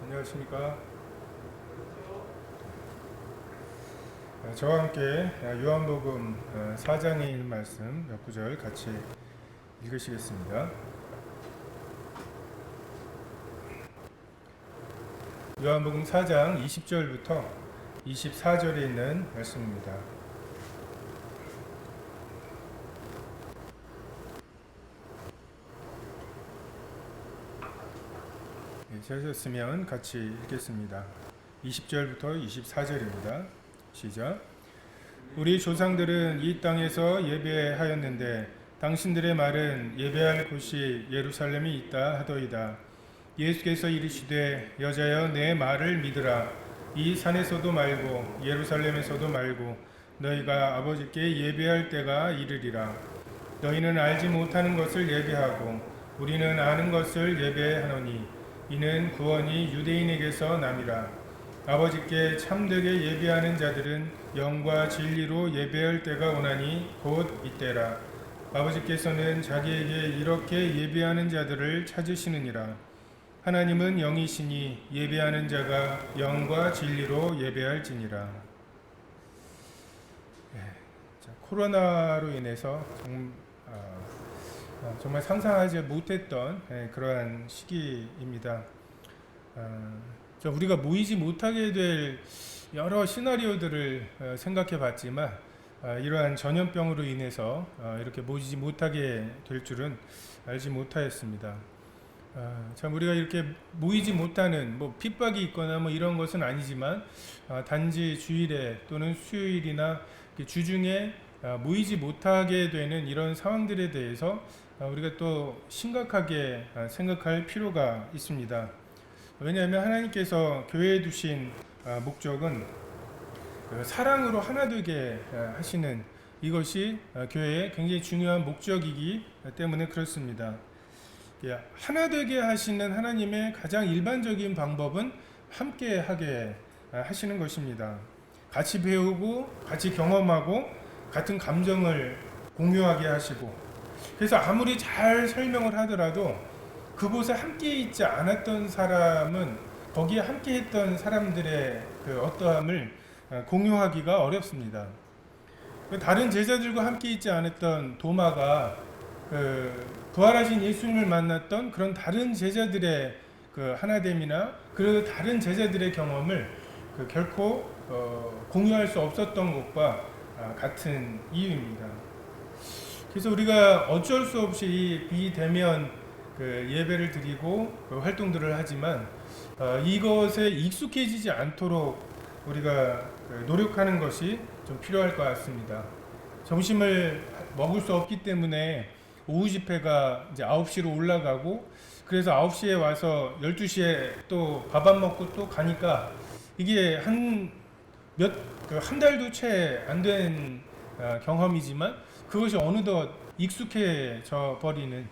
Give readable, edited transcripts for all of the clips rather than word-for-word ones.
안녕하십니까. 저와 함께 요한복음 4장에 있는 말씀 몇 구절 같이 읽으시겠습니다. 요한복음 4장 20절부터 24절에 있는 말씀입니다. 찾으셨으면 같이 읽겠습니다. 20절부터 24절입니다. 시작. 우리 조상들은 이 땅에서 예배하였는데 당신들의 말은 예배할 곳이 예루살렘이 있다 하더이다. 예수께서 이르시되 여자여 내 말을 믿으라. 이 산에서도 말고 예루살렘에서도 말고 너희가 아버지께 예배할 때가 이르리라. 너희는 알지 못하는 것을 예배하고 우리는 아는 것을 예배하노니 이는 구원이 유대인에게서 남이라. 아버지께 참되게 예배하는 자들은 영과 진리로 예배할 때가 오나니 곧 이때라. 아버지께서는 자기에게 이렇게 예배하는 자들을 찾으시느니라. 하나님은 영이시니 예배하는 자가 영과 진리로 예배할지니라. 코로나로 인해서 정말 상상하지 못했던 그러한 시기입니다. 우리가 모이지 못하게 될 여러 시나리오들을 생각해 봤지만 이러한 전염병으로 인해서 이렇게 모이지 못하게 될 줄은 알지 못하였습니다. 참 우리가 이렇게 모이지 못하는 핍박이 있거나 이런 것은 아니지만 단지 주일에 또는 수요일이나 주중에 모이지 못하게 되는 이런 상황들에 대해서 우리가 또 심각하게 생각할 필요가 있습니다. 왜냐하면 하나님께서 교회에 두신 목적은 사랑으로 하나 되게 하시는 이것이 교회의 굉장히 중요한 목적이기 때문에 그렇습니다. 하나 되게 하시는 하나님의 가장 일반적인 방법은 함께 하게 하시는 것입니다. 같이 배우고 같이 경험하고 같은 감정을 공유하게 하시고, 그래서 아무리 잘 설명을 하더라도 그곳에 함께 있지 않았던 사람은 거기에 함께 했던 사람들의 그 어떠함을 공유하기가 어렵습니다. 다른 제자들과 함께 있지 않았던 도마가 부활하신 예수님을 만났던 그런 다른 제자들의 그 하나됨이나 그 다른 제자들의 경험을 결코 공유할 수 없었던 것과 같은 이유입니다. 그래서 우리가 어쩔 수 없이 이 비대면 예배를 드리고 활동들을 하지만 이것에 익숙해지지 않도록 우리가 노력하는 것이 좀 필요할 것 같습니다. 점심을 먹을 수 없기 때문에 오후 집회가 이제 9시로 올라가고, 그래서 9시에 와서 12시에 또 밥 안 먹고 또 가니까 이게 한 달도 채 안 된 경험이지만 그것이 어느덧 익숙해져 버리는,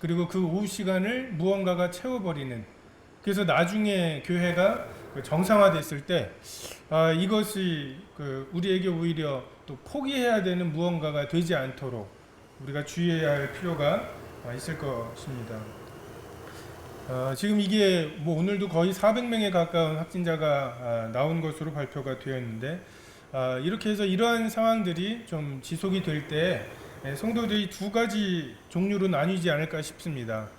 그리고 그 오후 시간을 무언가가 채워버리는, 그래서 나중에 교회가 정상화됐을 때 이것이 우리에게 오히려 또 포기해야 되는 무언가가 되지 않도록 우리가 주의해야 할 필요가 있을 것입니다. 지금 이게 오늘도 거의 400명에 가까운 확진자가 나온 것으로 발표가 되었는데, 이렇게 해서 이러한 상황들이 좀 지속이 될 때 성도들이 두 가지 종류로 나뉘지 않을까 싶습니다.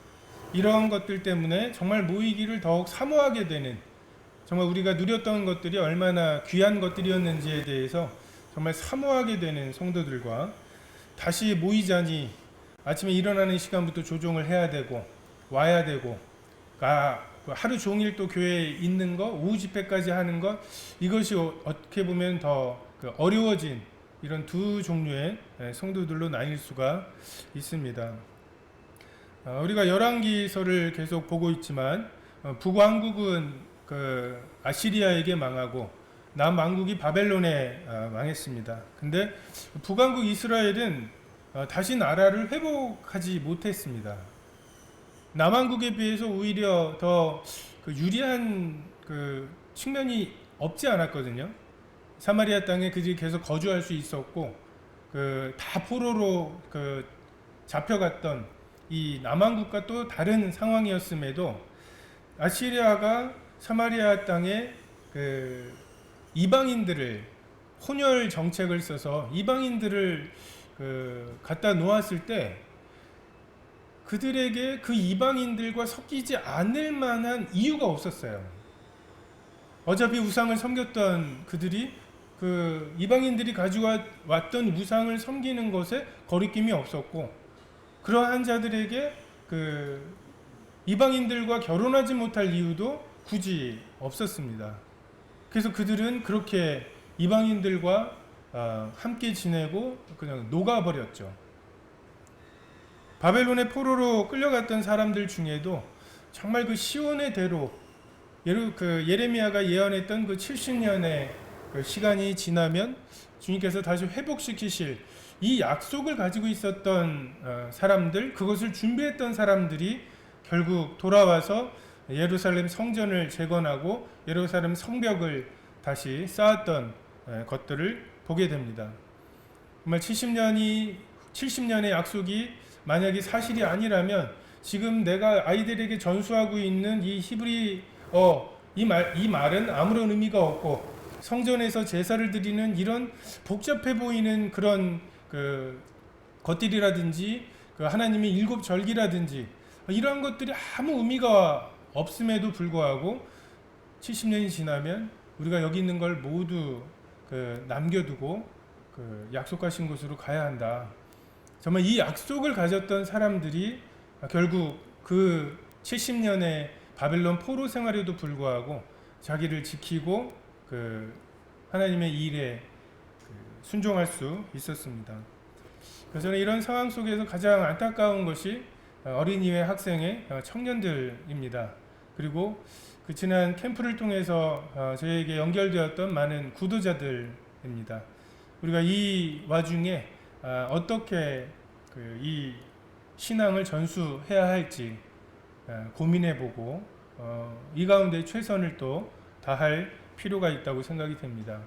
이러한 것들 때문에 정말 모이기를 더욱 사모하게 되는, 정말 우리가 누렸던 것들이 얼마나 귀한 것들이었는지에 대해서 정말 사모하게 되는 성도들과, 다시 모이자니 아침에 일어나는 시간부터 조종을 해야 되고 와야 되고, 하루 종일 또 교회에 있는 것, 오후 집회까지 하는 것, 이것이 어떻게 보면 더 어려워진 이런 두 종류의 성도들로 나뉠 수가 있습니다. 우리가 열왕기서를 계속 보고 있지만 북왕국은 아시리아에게 망하고 남왕국이 바벨론에 망했습니다. 근데 북왕국 이스라엘은 다시 나라를 회복하지 못했습니다. 남왕국에 비해서 오히려 더 유리한 측면이 없지 않았거든요. 사마리아 땅에 그들이 계속 거주할 수 있었고, 다 포로로 잡혀갔던 이 남왕국과 또 다른 상황이었음에도 아시리아가 사마리아 땅에 그 이방인들을 혼혈 정책을 써서 이방인들을 갖다 놓았을 때 그들에게 그 이방인들과 섞이지 않을 만한 이유가 없었어요. 어차피 우상을 섬겼던 그들이 그 이방인들이 가지고 왔던 우상을 섬기는 것에 거리낌이 없었고, 그러한 자들에게 그 이방인들과 결혼하지 못할 이유도 굳이 없었습니다. 그래서 그들은 그렇게 이방인들과 함께 지내고 그냥 녹아버렸죠. 바벨론의 포로로 끌려갔던 사람들 중에도 정말 그 시온의 대로 그 예레미야가 예언했던 그 70년의 그 시간이 지나면 주님께서 다시 회복시키실 이 약속을 가지고 있었던 사람들, 그것을 준비했던 사람들이 결국 돌아와서 예루살렘 성전을 재건하고 예루살렘 성벽을 다시 쌓았던 것들을 보게 됩니다. 정말 70년의 약속이 만약에 사실이 아니라면 지금 내가 아이들에게 전수하고 있는 이 히브리어 이 말은 아무런 의미가 없고, 성전에서 제사를 드리는 이런 복잡해 보이는 그런 그 것들이라든지 그 하나님의 일곱 절기라든지 이러한 것들이 아무 의미가 없음에도 불구하고 70년이 지나면 우리가 여기 있는 걸 모두 남겨두고 약속하신 곳으로 가야 한다. 정말 이 약속을 가졌던 사람들이 결국 그 70년의 바벨론 포로 생활에도 불구하고 자기를 지키고 하나님의 일에 순종할 수 있었습니다. 그래서 저는 이런 상황 속에서 가장 안타까운 것이 어린이회 학생의 청년들입니다. 그리고 그 지난 캠프를 통해서 저에게 연결되었던 많은 구도자들입니다. 우리가 이 와중에 어떻게 이 신앙을 전수해야 할지 고민해보고 이 가운데 최선을 또 다할 필요가 있다고 생각이 됩니다.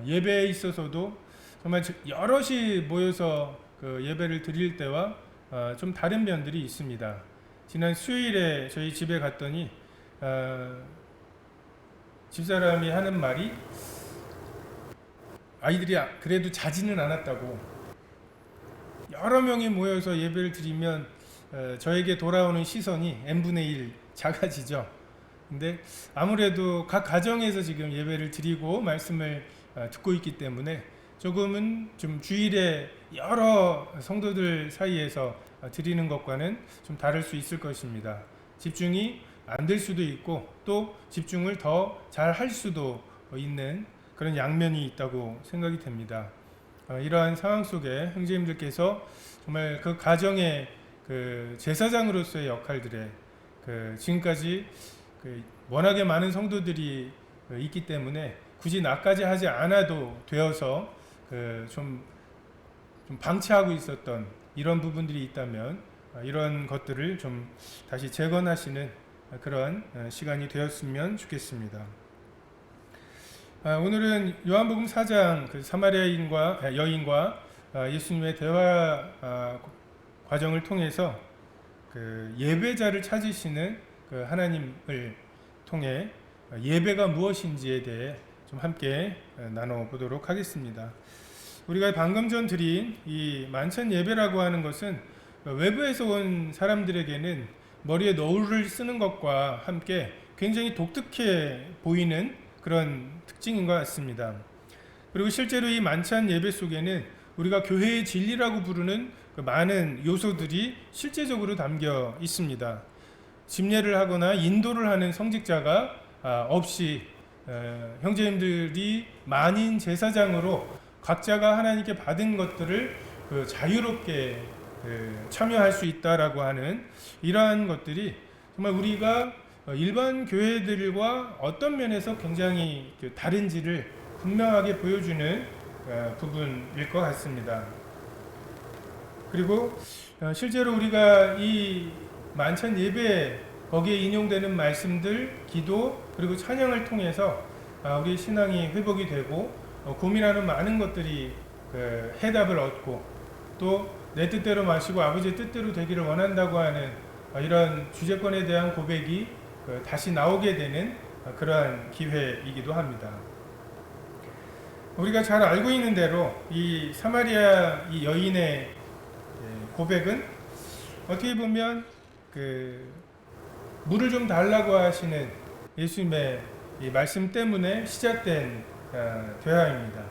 예배에 있어서도 정말 여럿이 모여서 예배를 드릴 때와 좀 다른 면들이 있습니다. 지난 수요일에 저희 집에 갔더니 집사람이 하는 말이 아이들이 그래도 자지는 않았다고, 여러 명이 모여서 예배를 드리면 저에게 돌아오는 시선이 n분의 1 작아지죠. 근데 아무래도 각 가정에서 지금 예배를 드리고 말씀을 듣고 있기 때문에 조금은 좀 주일에 여러 성도들 사이에서 드리는 것과는 좀 다를 수 있을 것입니다. 집중이 안 될 수도 있고 또 집중을 더 잘 할 수도 있는 그런 양면이 있다고 생각이 됩니다. 이러한 상황 속에 형제님들께서 정말 그 가정의 제사장으로서의 역할들에 지금까지 워낙에 많은 성도들이 있기 때문에 굳이 나까지 하지 않아도 되어서 좀 방치하고 있었던 이런 부분들이 있다면 이런 것들을 좀 다시 재건하시는 그런 시간이 되었으면 좋겠습니다. 오늘은 요한복음 4장 사마리아 여인과 예수님의 대화 과정을 통해서 예배자를 찾으시는 하나님을 통해 예배가 무엇인지에 대해 좀 함께 나눠보도록 하겠습니다. 우리가 방금 전 드린 이 만찬 예배라고 하는 것은 외부에서 온 사람들에게는 머리에 너울을 쓰는 것과 함께 굉장히 독특해 보이는 그런 특징인 것 같습니다. 그리고 실제로 이 만찬 예배 속에는 우리가 교회의 진리라고 부르는 많은 요소들이 실제적으로 담겨 있습니다. 집례를 하거나 인도를 하는 성직자가 없이 형제님들이 만인 제사장으로 각자가 하나님께 받은 것들을 자유롭게 참여할 수 있다라고 하는 이러한 것들이 정말 우리가 일반 교회들과 어떤 면에서 굉장히 다른지를 분명하게 보여주는 부분일 것 같습니다. 그리고 실제로 우리가 이 만찬 예배 거기에 인용되는 말씀들, 기도 그리고 찬양을 통해서 우리 신앙이 회복이 되고 고민하는 많은 것들이 해답을 얻고 또 내 뜻대로 마시고 아버지의 뜻대로 되기를 원한다고 하는 이런 주제권에 대한 고백이 다시 나오게 되는 그러한 기회이기도 합니다. 우리가 잘 알고 있는 대로 이 사마리아 이 여인의 고백은 어떻게 보면 물을 좀 달라고 하시는 예수님의 이 말씀 때문에 시작된 대화입니다.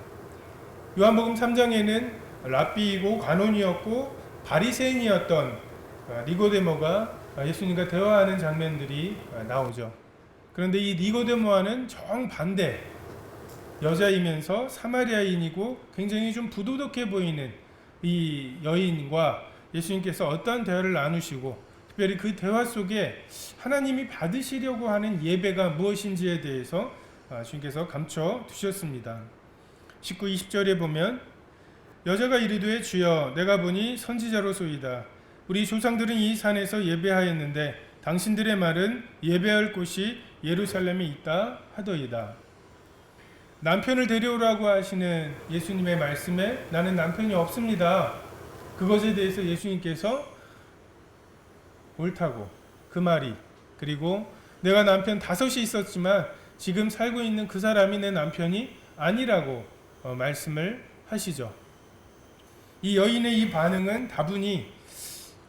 요한복음 3장에는 랍비이고 관원이었고 바리새인이었던 니고데모가 예수님과 대화하는 장면들이 나오죠. 그런데 이 니고데모와는 정반대 여자이면서 사마리아인이고 굉장히 좀 부도덕해 보이는 이 여인과 예수님께서 어떠한 대화를 나누시고 특별히 그 대화 속에 하나님이 받으시려고 하는 예배가 무엇인지에 대해서 주님께서 감춰 두셨습니다. 19, 20절에 보면 여자가 이르되 주여 내가 보니 선지자로소이다. 우리 조상들은 이 산에서 예배하였는데 당신들의 말은 예배할 곳이 예루살렘에 있다 하더이다. 남편을 데려오라고 하시는 예수님의 말씀에 나는 남편이 없습니다. 그것에 대해서 예수님께서 옳다고 그 말이 그리고 내가 남편 5이 있었지만 지금 살고 있는 그 사람이 내 남편이 아니라고 말씀을 하시죠. 이 여인의 이 반응은 다분히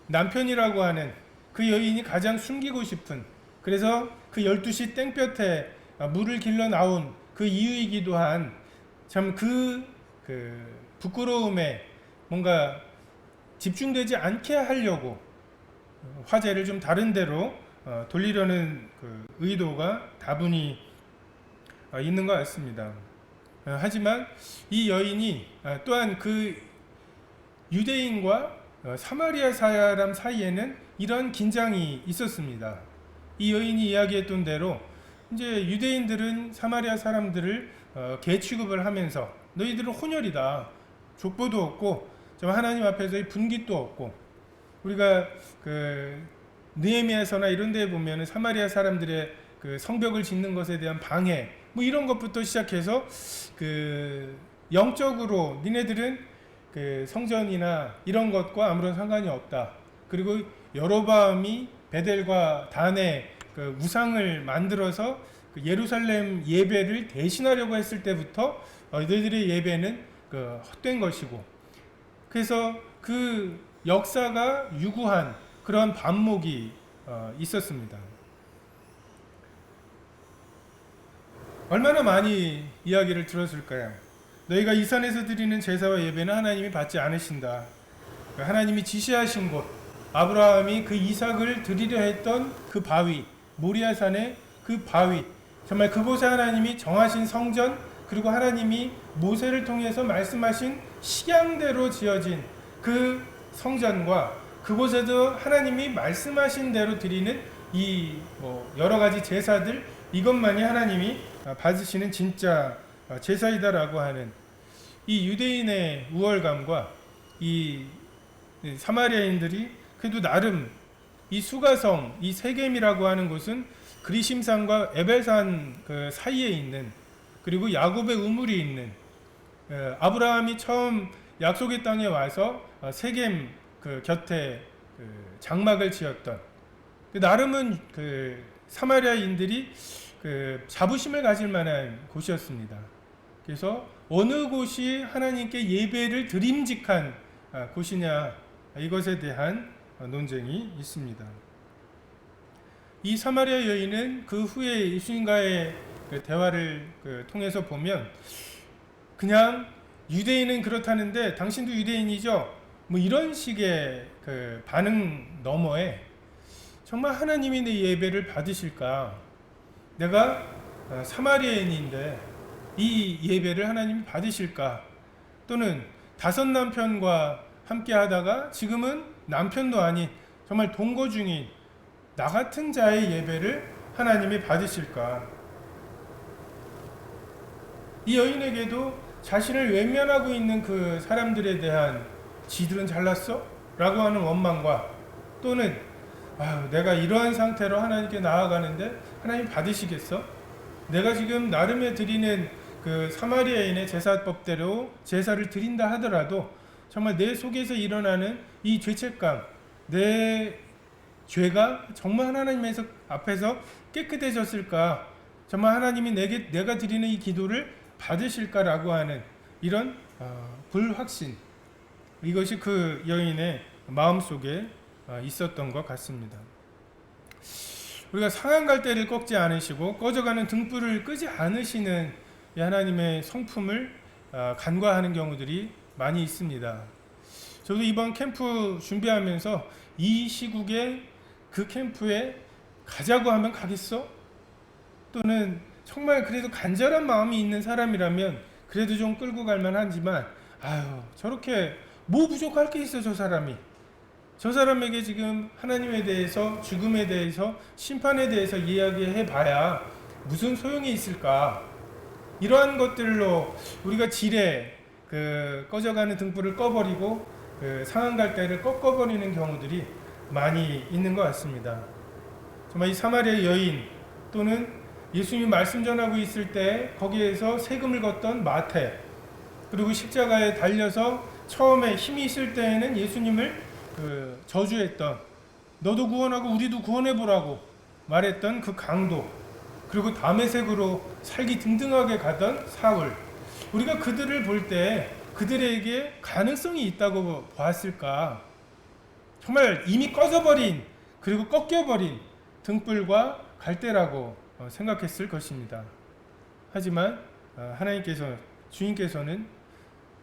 남편이라고 하는 그 여인이 가장 숨기고 싶은 그래서 그 12시 땡볕에 물을 길러 나온 그 이유이기도 한 참 그 부끄러움에 뭔가 집중되지 않게 하려고 화제를 좀 다른 데로 돌리려는 그 의도가 다분히 있는 것 같습니다. 하지만 이 여인이 또한 그 유대인과 사마리아 사람 사이에는 이런 긴장이 있었습니다. 이 여인이 이야기했던 대로 이제 유대인들은 사마리아 사람들을 개 취급을 하면서 너희들은 혼혈이다. 족보도 없고 하나님 앞에서의 분깃도 없고 우리가 느헤미야서나 이런 데에 보면 사마리아 사람들의 그 성벽을 짓는 것에 대한 방해 뭐 이런 것부터 시작해서 영적으로 니네들은 성전이나 이런 것과 아무런 상관이 없다. 그리고 여로보암이 베델과 단의 우상을 만들어서 예루살렘 예배를 대신하려고 했을 때부터 너희들의 예배는 헛된 것이고 그래서 그 역사가 유구한 그런 반목이 있었습니다. 얼마나 많이 이야기를 들었을까요? 너희가 이 산에서 드리는 제사와 예배는 하나님이 받지 않으신다. 하나님이 지시하신 곳 아브라함이 그 이삭을 드리려 했던 그 바위 모리아산의 그 바위 정말 그곳에 하나님이 정하신 성전 그리고 하나님이 모세를 통해서 말씀하신 식양대로 지어진 그 성전과 그곳에도 하나님이 말씀하신 대로 드리는 이 여러 가지 제사들 이것만이 하나님이 받으시는 진짜 제사이다라고 하는 이 유대인의 우월감과 이 사마리아인들이 그래도 나름 이 수가성 이 세겜이라고 하는 곳은 그리심산과 에벨산 그 사이에 있는 그리고 야곱의 우물이 있는 아브라함이 처음 약속의 땅에 와서 세겜 그 곁에 장막을 지었던 나름은 사마리아인들이 자부심을 가질 만한 곳이었습니다. 그래서 어느 곳이 하나님께 예배를 드림직한 곳이냐 이것에 대한 논쟁이 있습니다. 이 사마리아 여인은 그 후에 예수님과의 대화를 통해서 보면 그냥 유대인은 그렇다는데 당신도 유대인이죠? 뭐 이런 식의 반응 너머에 정말 하나님이 내 예배를 받으실까? 내가 사마리아인인데 이 예배를 하나님이 받으실까? 또는 5 남편과 함께 하다가 지금은 남편도 아닌 정말 동거 중인 나 같은 자의 예배를 하나님이 받으실까? 이 여인에게도 자신을 외면하고 있는 그 사람들에 대한 지들은 잘났어? 라고 하는 원망과 또는 내가 이러한 상태로 하나님께 나아가는데 하나님 받으시겠어? 내가 지금 나름의 드리는 그 사마리아인의 제사법대로 제사를 드린다 하더라도 정말 내 속에서 일어나는 이 죄책감, 내 죄가 정말 하나님 앞에서 깨끗해졌을까? 정말 하나님이 내가 드리는 이 기도를 받으실까라고 하는 이런 불확신, 이것이 그 여인의 마음속에 있었던 것 같습니다. 우리가 상한 갈대를 꺾지 않으시고 꺼져가는 등불을 끄지 않으시는 이 하나님의 성품을 간과하는 경우들이 많이 있습니다. 저도 이번 캠프 준비하면서 이 시국에 그 캠프에 가자고 하면 가겠어? 또는 정말 그래도 간절한 마음이 있는 사람이라면 그래도 좀 끌고 갈만 하지만, 저렇게 뭐 부족할 게 있어. 저 사람에게 지금 하나님에 대해서, 죽음에 대해서, 심판에 대해서 이야기해 봐야 무슨 소용이 있을까? 이러한 것들로 우리가 지레 꺼져가는 등불을 꺼버리고 상한 갈대를 꺾어버리는 경우들이 많이 있는 것 같습니다. 정말 이 사마리아 여인, 또는 예수님이 말씀 전하고 있을 때 거기에서 세금을 걷던 마태, 그리고 십자가에 달려서 처음에 힘이 있을 때에는 예수님을 저주했던, 너도 구원하고 우리도 구원해보라고 말했던 그 강도, 그리고 다메섹으로 살기 등등하게 가던 사울, 우리가 그들을 볼 때 그들에게 가능성이 있다고 보았을까? 정말 이미 꺼져버린, 그리고 꺾여버린 등불과 갈대라고 생각했을 것입니다. 하지만 주님께서는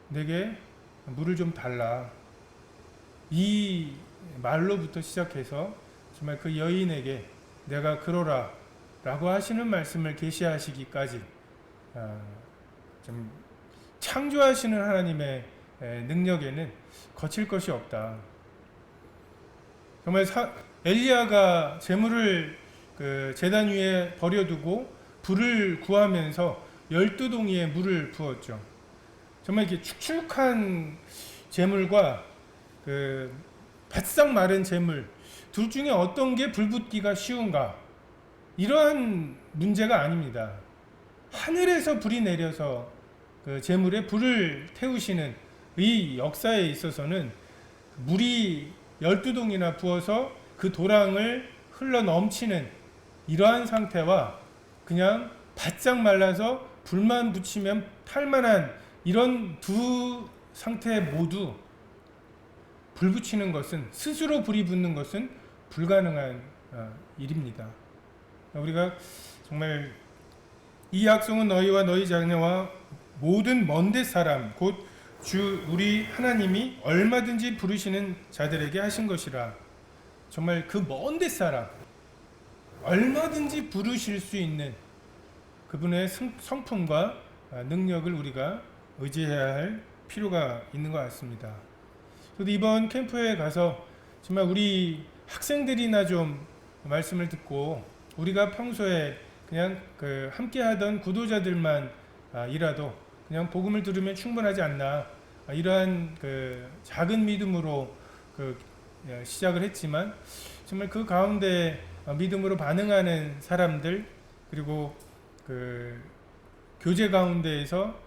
내게 물을 좀 달라, 이 말로부터 시작해서 정말 그 여인에게 내가 그러라 라고 하시는 말씀을 계시하시기까지 좀 창조하시는 하나님의 능력에는 거칠 것이 없다. 정말 엘리야가 재물을 제단 위에 버려두고 불을 구하면서 12동이의 물을 부었죠. 정말 이렇게 축축한 재물과 바싹 마른 재물, 둘 중에 어떤 게 불붙기가 쉬운가? 이러한 문제가 아닙니다. 하늘에서 불이 내려서 재물에 불을 태우시는 이 역사에 있어서는 물이 12동이나 부어서 그 도랑을 흘러 넘치는 이러한 상태와 그냥 바짝 말라서 불만 붙이면 탈만한 이런 두 상태 모두, 불 붙이는 것은, 스스로 불이 붙는 것은 불가능한 일입니다. 우리가 정말 이 약속은 너희와 너희 자녀와 모든 먼데 사람 곧 주 우리 하나님이 얼마든지 부르시는 자들에게 하신 것이라. 정말 그 먼데 사람, 얼마든지 부르실 수 있는 그분의 성품과 능력을 우리가 의지해야 할 필요가 있는 것 같습니다. 저도 이번 캠프에 가서 정말 우리 학생들이나 좀 말씀을 듣고, 우리가 평소에 그냥 함께 하던 구도자들만 이라도 그냥 복음을 들으면 충분하지 않나, 이러한 작은 믿음으로 시작을 했지만, 정말 그 가운데 믿음으로 반응하는 사람들, 그리고 교제 가운데에서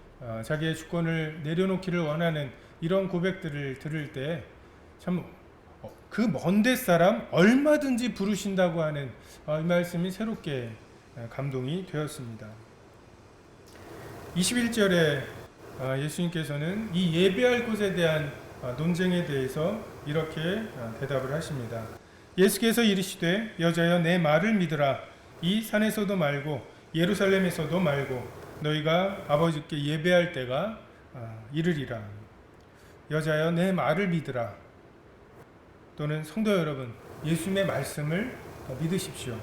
자기의 주권을 내려놓기를 원하는 이런 고백들을 들을 때 참 그 먼데 사람 얼마든지 부르신다고 하는 이 말씀이 새롭게 감동이 되었습니다. 21절에 예수님께서는 이 예배할 곳에 대한 논쟁에 대해서 이렇게 대답을 하십니다. 예수께서 이르시되 여자여 내 말을 믿으라. 이 산에서도 말고 예루살렘에서도 말고 너희가 아버지께 예배할 때가 이르리라. 여자여 내 말을 믿으라. 또는 성도 여러분, 예수님의 말씀을 믿으십시오.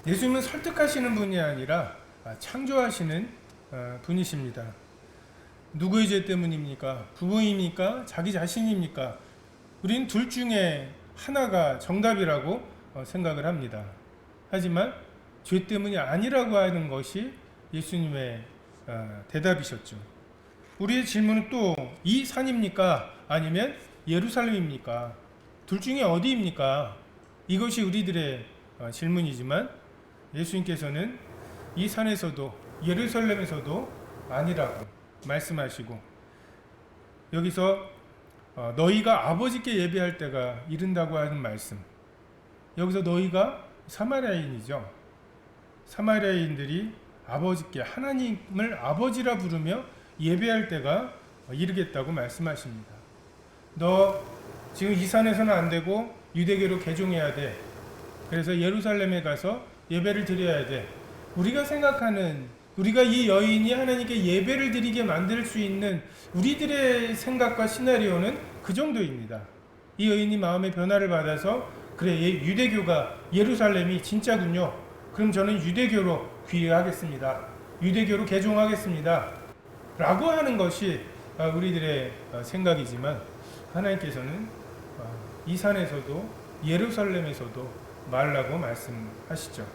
예수님은 설득하시는 분이 아니라 창조하시는 분이십니다. 누구의 죄 때문입니까? 부모입니까? 자기 자신입니까? 우리는 둘 중에 하나가 정답이라고 생각을 합니다. 하지만 죄 때문이 아니라고 하는 것이 예수님의 대답이셨죠. 우리의 질문은 또 이 산입니까? 아니면 예루살렘입니까? 둘 중에 어디입니까? 이것이 우리들의 질문이지만 예수님께서는 이 산에서도 예루살렘에서도 아니라고 말씀하시고, 여기서 너희가 아버지께 예배할 때가 이른다고 하는 말씀, 여기서 너희가 사마리아인이죠. 사마리아인들이 아버지께 하나님을 아버지라 부르며 예배할 때가 이르겠다고 말씀하십니다. 너 지금 이 산에서는 안 되고 유대교로 개종해야 돼. 그래서 예루살렘에 가서 예배를 드려야 돼. 우리가 생각하는, 우리가 이 여인이 하나님께 예배를 드리게 만들 수 있는 우리들의 생각과 시나리오는 그 정도입니다. 이 여인이 마음의 변화를 받아서 그래, 유대교가, 예루살렘이 진짜군요. 그럼 저는 유대교로 귀의하겠습니다. 유대교로 개종하겠습니다. 라고 하는 것이 우리들의 생각이지만, 하나님께서는 이 산에서도 예루살렘에서도 말라고 말씀하시죠.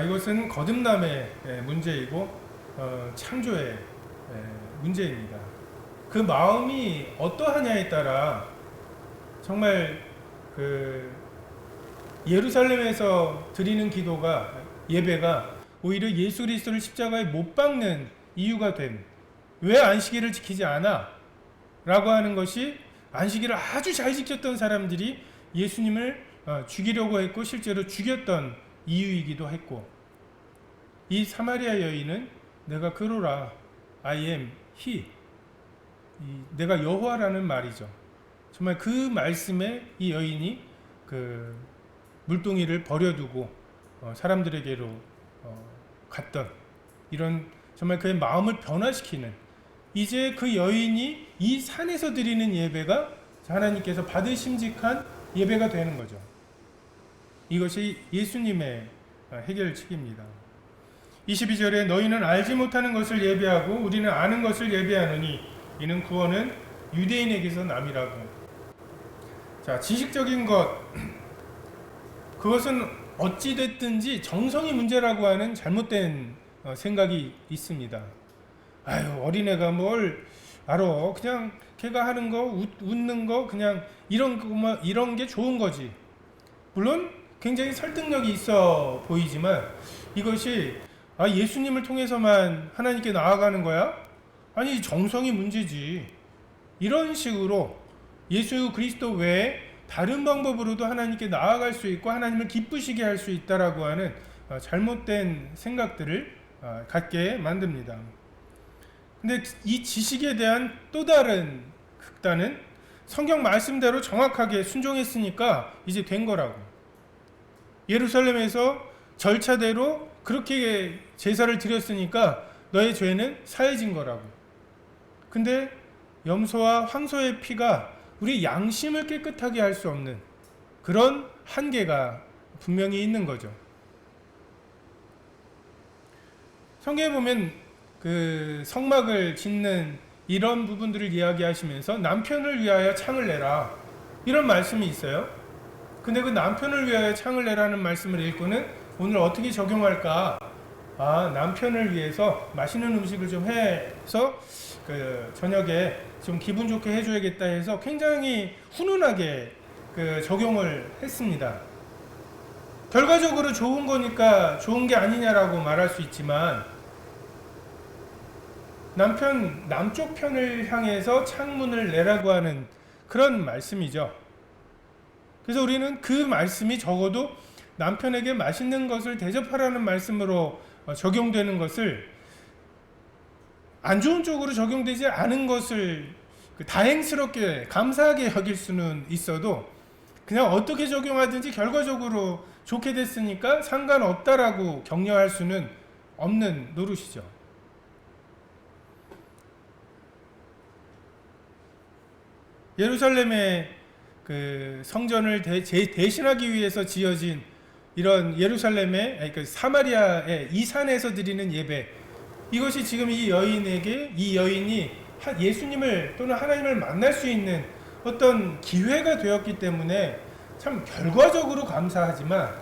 이것은 거듭남의 문제이고 창조의 문제입니다. 그 마음이 어떠하냐에 따라 정말 예루살렘에서 드리는 기도가, 예배가 오히려 예수 그리스도를 십자가에 못 박는 이유가 된, 왜 안식일을 지키지 않아? 라고 하는 것이, 안식일을 아주 잘 지켰던 사람들이 예수님을 죽이려고 했고 실제로 죽였던 이유이기도 했고, 이 사마리아 여인은 내가 그로라, I am he, 내가 여호와라는 말이죠. 정말 그 말씀에 이 여인이 그 물동이를 버려두고 사람들에게로 갔던, 이런 정말 그의 마음을 변화시키는, 이제 그 여인이 이 산에서 드리는 예배가 하나님께서 받으심직한 예배가 되는 거죠. 이것이 예수님의 해결책입니다. 22절에 너희는 알지 못하는 것을 예배하고 우리는 아는 것을 예배하노니 이는 구원은 유대인에게서 남이라고. 자, 지식적인 것, 그것은 어찌됐든지 정성이 문제라고 하는 잘못된 생각이 있습니다. 아유, 어린애가 뭘 알아. 그냥 걔가 하는 거, 웃는 거, 그냥 이런 게 좋은 거지. 물론 굉장히 설득력이 있어 보이지만 이것이 예수님을 통해서만 하나님께 나아가는 거야? 아니, 정성이 문제지. 이런 식으로 예수 그리스도 외에 다른 방법으로도 하나님께 나아갈 수 있고 하나님을 기쁘시게 할 수 있다라고 하는 잘못된 생각들을 갖게 만듭니다. 근데 이 지식에 대한 또 다른 극단은 성경 말씀대로 정확하게 순종했으니까 이제 된 거라고. 예루살렘에서 절차대로 그렇게 제사를 드렸으니까 너의 죄는 사해진 거라고. 근데 염소와 황소의 피가 우리 양심을 깨끗하게 할 수 없는 그런 한계가 분명히 있는 거죠. 성경에 보면 그 성막을 짓는 이런 부분들을 이야기하시면서 남편을 위하여 창을 내라, 이런 말씀이 있어요. 근데 그 남편을 위하여 창을 내라는 말씀을 읽고는 오늘 어떻게 적용할까? 남편을 위해서 맛있는 음식을 좀 해서 그 저녁에 좀 기분 좋게 해줘야겠다 해서 굉장히 훈훈하게 적용을 했습니다. 결과적으로 좋은 거니까 좋은 게 아니냐라고 말할 수 있지만, 남쪽 편을 향해서 창문을 내라고 하는 그런 말씀이죠. 그래서 우리는 그 말씀이 적어도 남편에게 맛있는 것을 대접하라는 말씀으로 적용되는 것을, 안 좋은 쪽으로 적용되지 않은 것을 다행스럽게 감사하게 여길 수는 있어도 그냥 어떻게 적용하든지 결과적으로 좋게 됐으니까 상관없다라고 격려할 수는 없는 노릇이죠. 예루살렘의 그 성전을 대신하기 위해서 지어진 이런 예루살렘의, 사마리아의 이 산에서 드리는 예배, 이것이 지금 이 여인이 예수님을 또는 하나님을 만날 수 있는 어떤 기회가 되었기 때문에 참 결과적으로 감사하지만,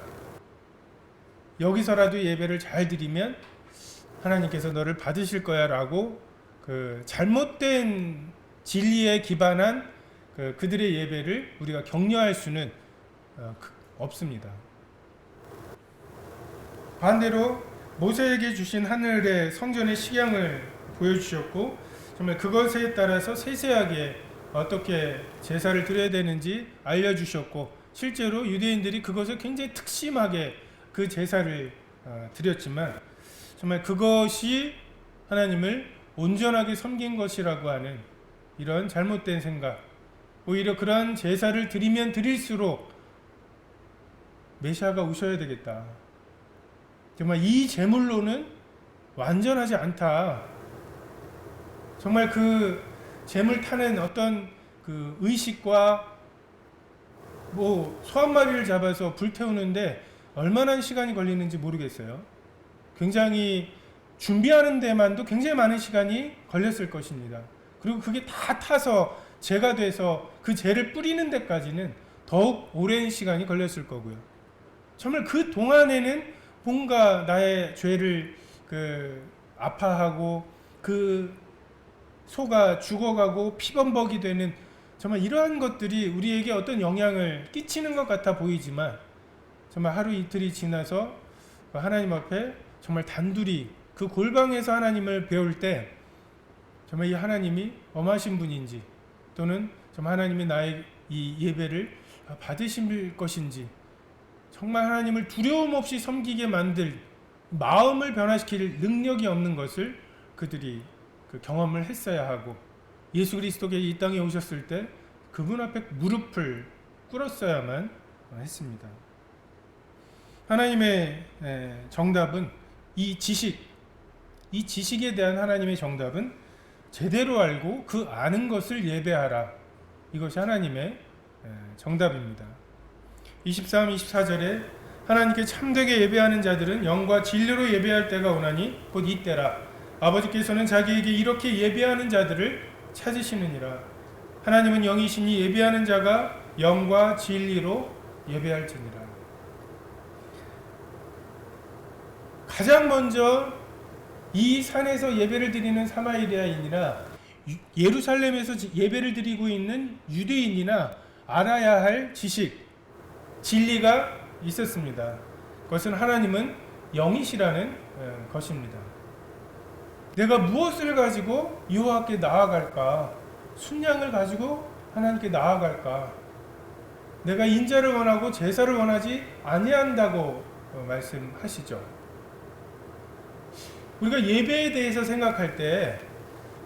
여기서라도 예배를 잘 드리면 하나님께서 너를 받으실 거야 라고 잘못된 진리에 기반한 그들의 예배를 우리가 격려할 수는 없습니다. 반대로 모세에게 주신 하늘의 성전의 식양을 보여주셨고, 정말 그것에 따라서 세세하게 어떻게 제사를 드려야 되는지 알려주셨고, 실제로 유대인들이 그것을 굉장히 특심하게 그 제사를 드렸지만 정말 그것이 하나님을 온전하게 섬긴 것이라고 하는 이런 잘못된 생각, 오히려 그러한 제사를 드리면 드릴수록 메시아가 오셔야 되겠다, 정말 이 제물로는 완전하지 않다, 정말 그 제물 타는 어떤 그 의식과 소 한 마리를 잡아서 불태우는데 얼마나 시간이 걸리는지 모르겠어요. 굉장히 준비하는 데만도 굉장히 많은 시간이 걸렸을 것입니다. 그리고 그게 다 타서 재가 돼서 그 재를 뿌리는 데까지는 더욱 오랜 시간이 걸렸을 거고요. 정말 그 동안에는 뭔가 나의 죄를 아파하고 그 소가 죽어가고 피범벅이 되는 정말 이러한 것들이 우리에게 어떤 영향을 끼치는 것 같아 보이지만 정말 하루 이틀이 지나서 하나님 앞에 정말 단둘이 그 골방에서 하나님을 배울 때 정말 이 하나님이 엄하신 분인지, 또는 정말 하나님이 나의 이 예배를 받으실 것인지, 정말 하나님을 두려움 없이 섬기게 만들 마음을 변화시킬 능력이 없는 것을 그들이 경험을 했어야 하고, 예수 그리스도가 이 땅에 오셨을 때 그분 앞에 무릎을 꿇었어야만 했습니다. 하나님의 정답은 이 지식에 대한 하나님의 정답은 제대로 알고 그 아는 것을 예배하라. 이것이 하나님의 정답입니다. 23, 24절에 하나님께 참되게 예배하는 자들은 영과 진리로 예배할 때가 오나니 곧 이때라. 아버지께서는 자기에게 이렇게 예배하는 자들을 찾으시느니라. 하나님은 영이시니 예배하는 자가 영과 진리로 예배할지니라. 가장 먼저 이 산에서 예배를 드리는 사마리아인이나 예루살렘에서 예배를 드리고 있는 유대인이나 알아야 할 지식, 진리가 있었습니다. 그것은 하나님은 영이시라는 것입니다. 내가 무엇을 가지고 여호와께 나아갈까? 순양을 가지고 하나님께 나아갈까? 내가 인자를 원하고 제사를 원하지 아니한다고 말씀하시죠. 우리가 예배에 대해서 생각할 때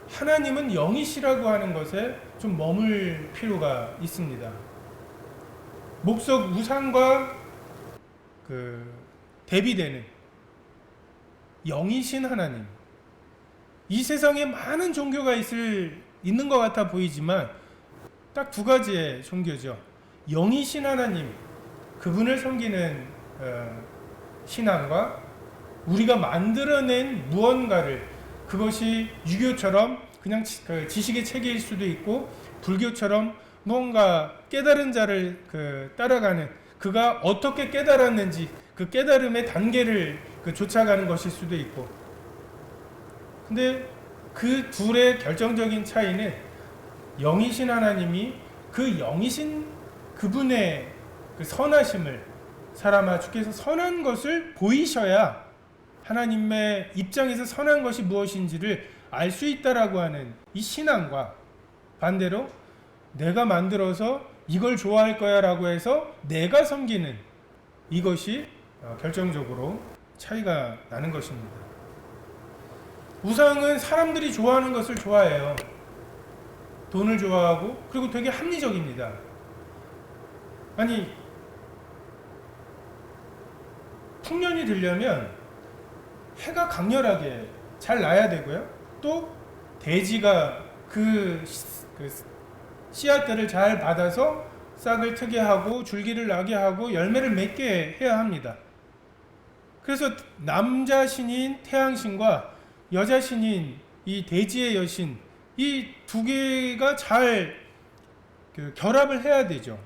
하나님은 영이시라고 하는 것에 좀 머물 필요가 있습니다. 목석 우상과 대비되는 영이신 하나님, 이 세상에 많은 종교가 있는 것 같아 보이지만 딱 두 가지의 종교죠. 영이신 하나님, 그분을 섬기는 신앙과 우리가 만들어낸 무언가를, 그것이 유교처럼 그냥 지식의 체계일 수도 있고, 불교처럼 뭔가 깨달은 자를 따라가는, 그가 어떻게 깨달았는지 그 깨달음의 단계를 쫓아가는 것일 수도 있고. 근데 그 둘의 결정적인 차이는 영이신 하나님이 그 영이신 그분의 선하심을, 사람아 주께서 선한 것을 보이셔야 하나님의 입장에서 선한 것이 무엇인지를 알 수 있다라고 하는 이 신앙과, 반대로 내가 만들어서 이걸 좋아할 거야 라고 해서 내가 섬기는 이것이 결정적으로 차이가 나는 것입니다. 우상은 사람들이 좋아하는 것을 좋아해요. 돈을 좋아하고, 그리고 되게 합리적입니다. 아니, 풍년이 들려면 해가 강렬하게 잘 나야 되고요. 또 대지가 그 씨앗들을 잘 받아서 싹을 트게 하고 줄기를 나게 하고 열매를 맺게 해야 합니다. 그래서 남자 신인 태양신과 여자 신인 이 대지의 여신, 이 두 개가 잘 결합을 해야 되죠.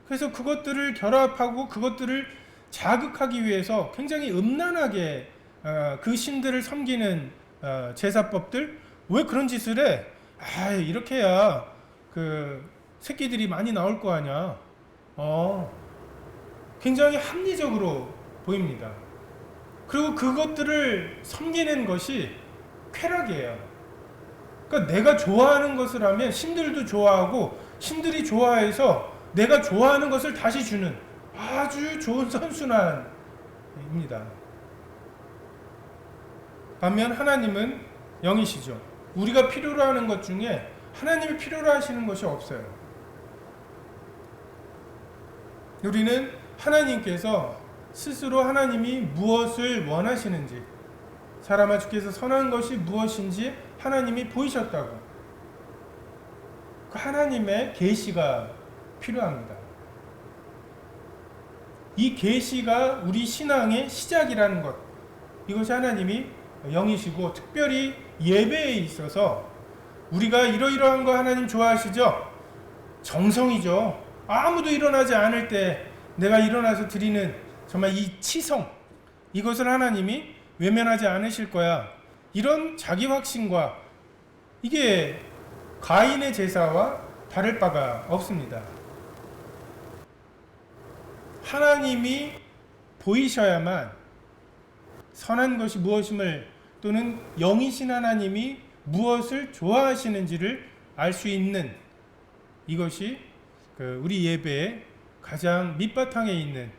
그래서 그것들을 결합하고 그것들을 자극하기 위해서 굉장히 음란하게 그 신들을 섬기는 제사법들, 왜 그런 짓을 해? 이렇게 해야 새끼들이 많이 나올 거 아니야. 굉장히 합리적으로 보입니다. 그리고 그것들을 섬기는 것이 쾌락이에요. 그러니까 내가 좋아하는 것을 하면 신들도 좋아하고, 신들이 좋아해서 내가 좋아하는 것을 다시 주는 아주 좋은 선순환입니다. 반면 하나님은 영이시죠. 우리가 필요로 하는 것 중에 하나님이 필요로 하시는 것이 없어요. 우리는 하나님께서 스스로 하나님이 무엇을 원하시는지, 사람아 주께서 선한 것이 무엇인지 하나님이 보이셨다고. 그 하나님의 계시가 필요합니다. 이 계시가 우리 신앙의 시작이라는 것, 이것이 하나님이 영이시고, 특별히 예배에 있어서 우리가 이러이러한 거 하나님 좋아하시죠? 정성이죠. 아무도 일어나지 않을 때 내가 일어나서 드리는 정말 이 치성, 이것을 하나님이 외면하지 않으실 거야. 이런 자기 확신과, 이게 가인의 제사와 다를 바가 없습니다. 하나님이 보이셔야만 선한 것이 무엇임을, 또는 영이신 하나님이 무엇을 좋아하시는지를 알 수 있는, 이것이 우리 예배의 가장 밑바탕에 있는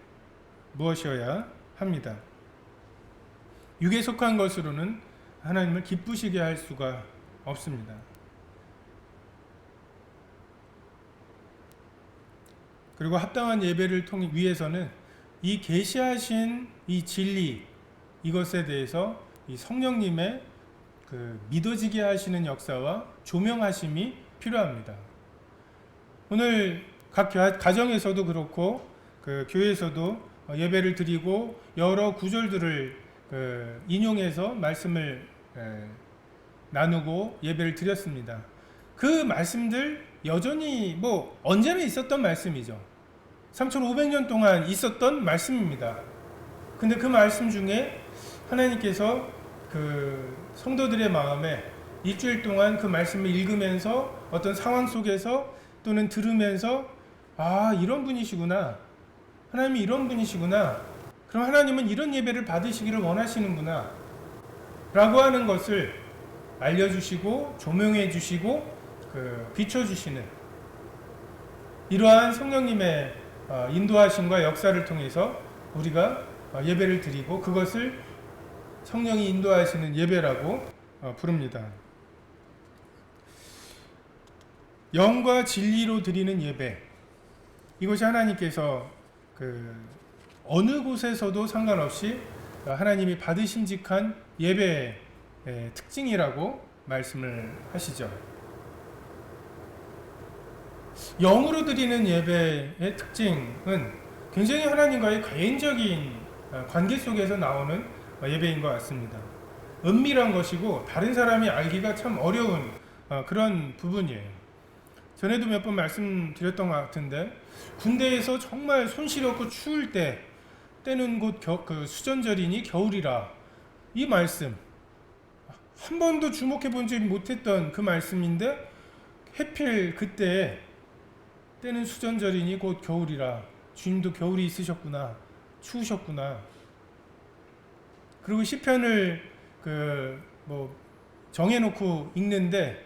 무엇이어야 합니다. 육에 속한 것으로는 하나님을 기쁘시게 할 수가 없습니다. 그리고 합당한 예배를 위해서는 이 계시하신 이 진리, 이것에 대해서 이 성령님의 믿어지게 하시는 역사와 조명하심이 필요합니다. 오늘 각 가정에서도 그렇고 교회에서도 예배를 드리고 여러 구절들을 인용해서 말씀을 나누고 예배를 드렸습니다. 그 말씀들 여전히 언제나 있었던 말씀이죠. 3500년 동안 있었던 말씀입니다. 근데 그 말씀 중에 하나님께서 성도들의 마음에 일주일 동안 그 말씀을 읽으면서 어떤 상황 속에서 또는 들으면서, 아, 이런 분이시구나, 하나님이 이런 분이시구나, 그럼 하나님은 이런 예배를 받으시기를 원하시는구나 라고 하는 것을 알려주시고 조명해 주시고 비춰주시는, 이러한 성령님의 인도하심과 역사를 통해서 우리가 예배를 드리고, 그것을 성령이 인도하시는 예배라고 부릅니다. 영과 진리로 드리는 예배, 이것이 하나님께서 어느 곳에서도 상관없이 하나님이 받으심직한 예배의 특징이라고 말씀을 하시죠. 영으로 드리는 예배의 특징은 굉장히 하나님과의 개인적인 관계 속에서 나오는 예배인 것 같습니다. 은밀한 것이고 다른 사람이 알기가 참 어려운 그런 부분이에요. 전에도 몇 번 말씀드렸던 것 같은데, 군대에서 정말 손시렵고 추울 때는 곧 수전절이니 겨울이라, 이 말씀 한 번도 주목해 본 적이 못했던 그 말씀인데, 해필 그때 때는 수전절이니 곧 겨울이라, 주님도 겨울이 있으셨구나, 추우셨구나. 그리고 시편을 정해놓고 읽는데,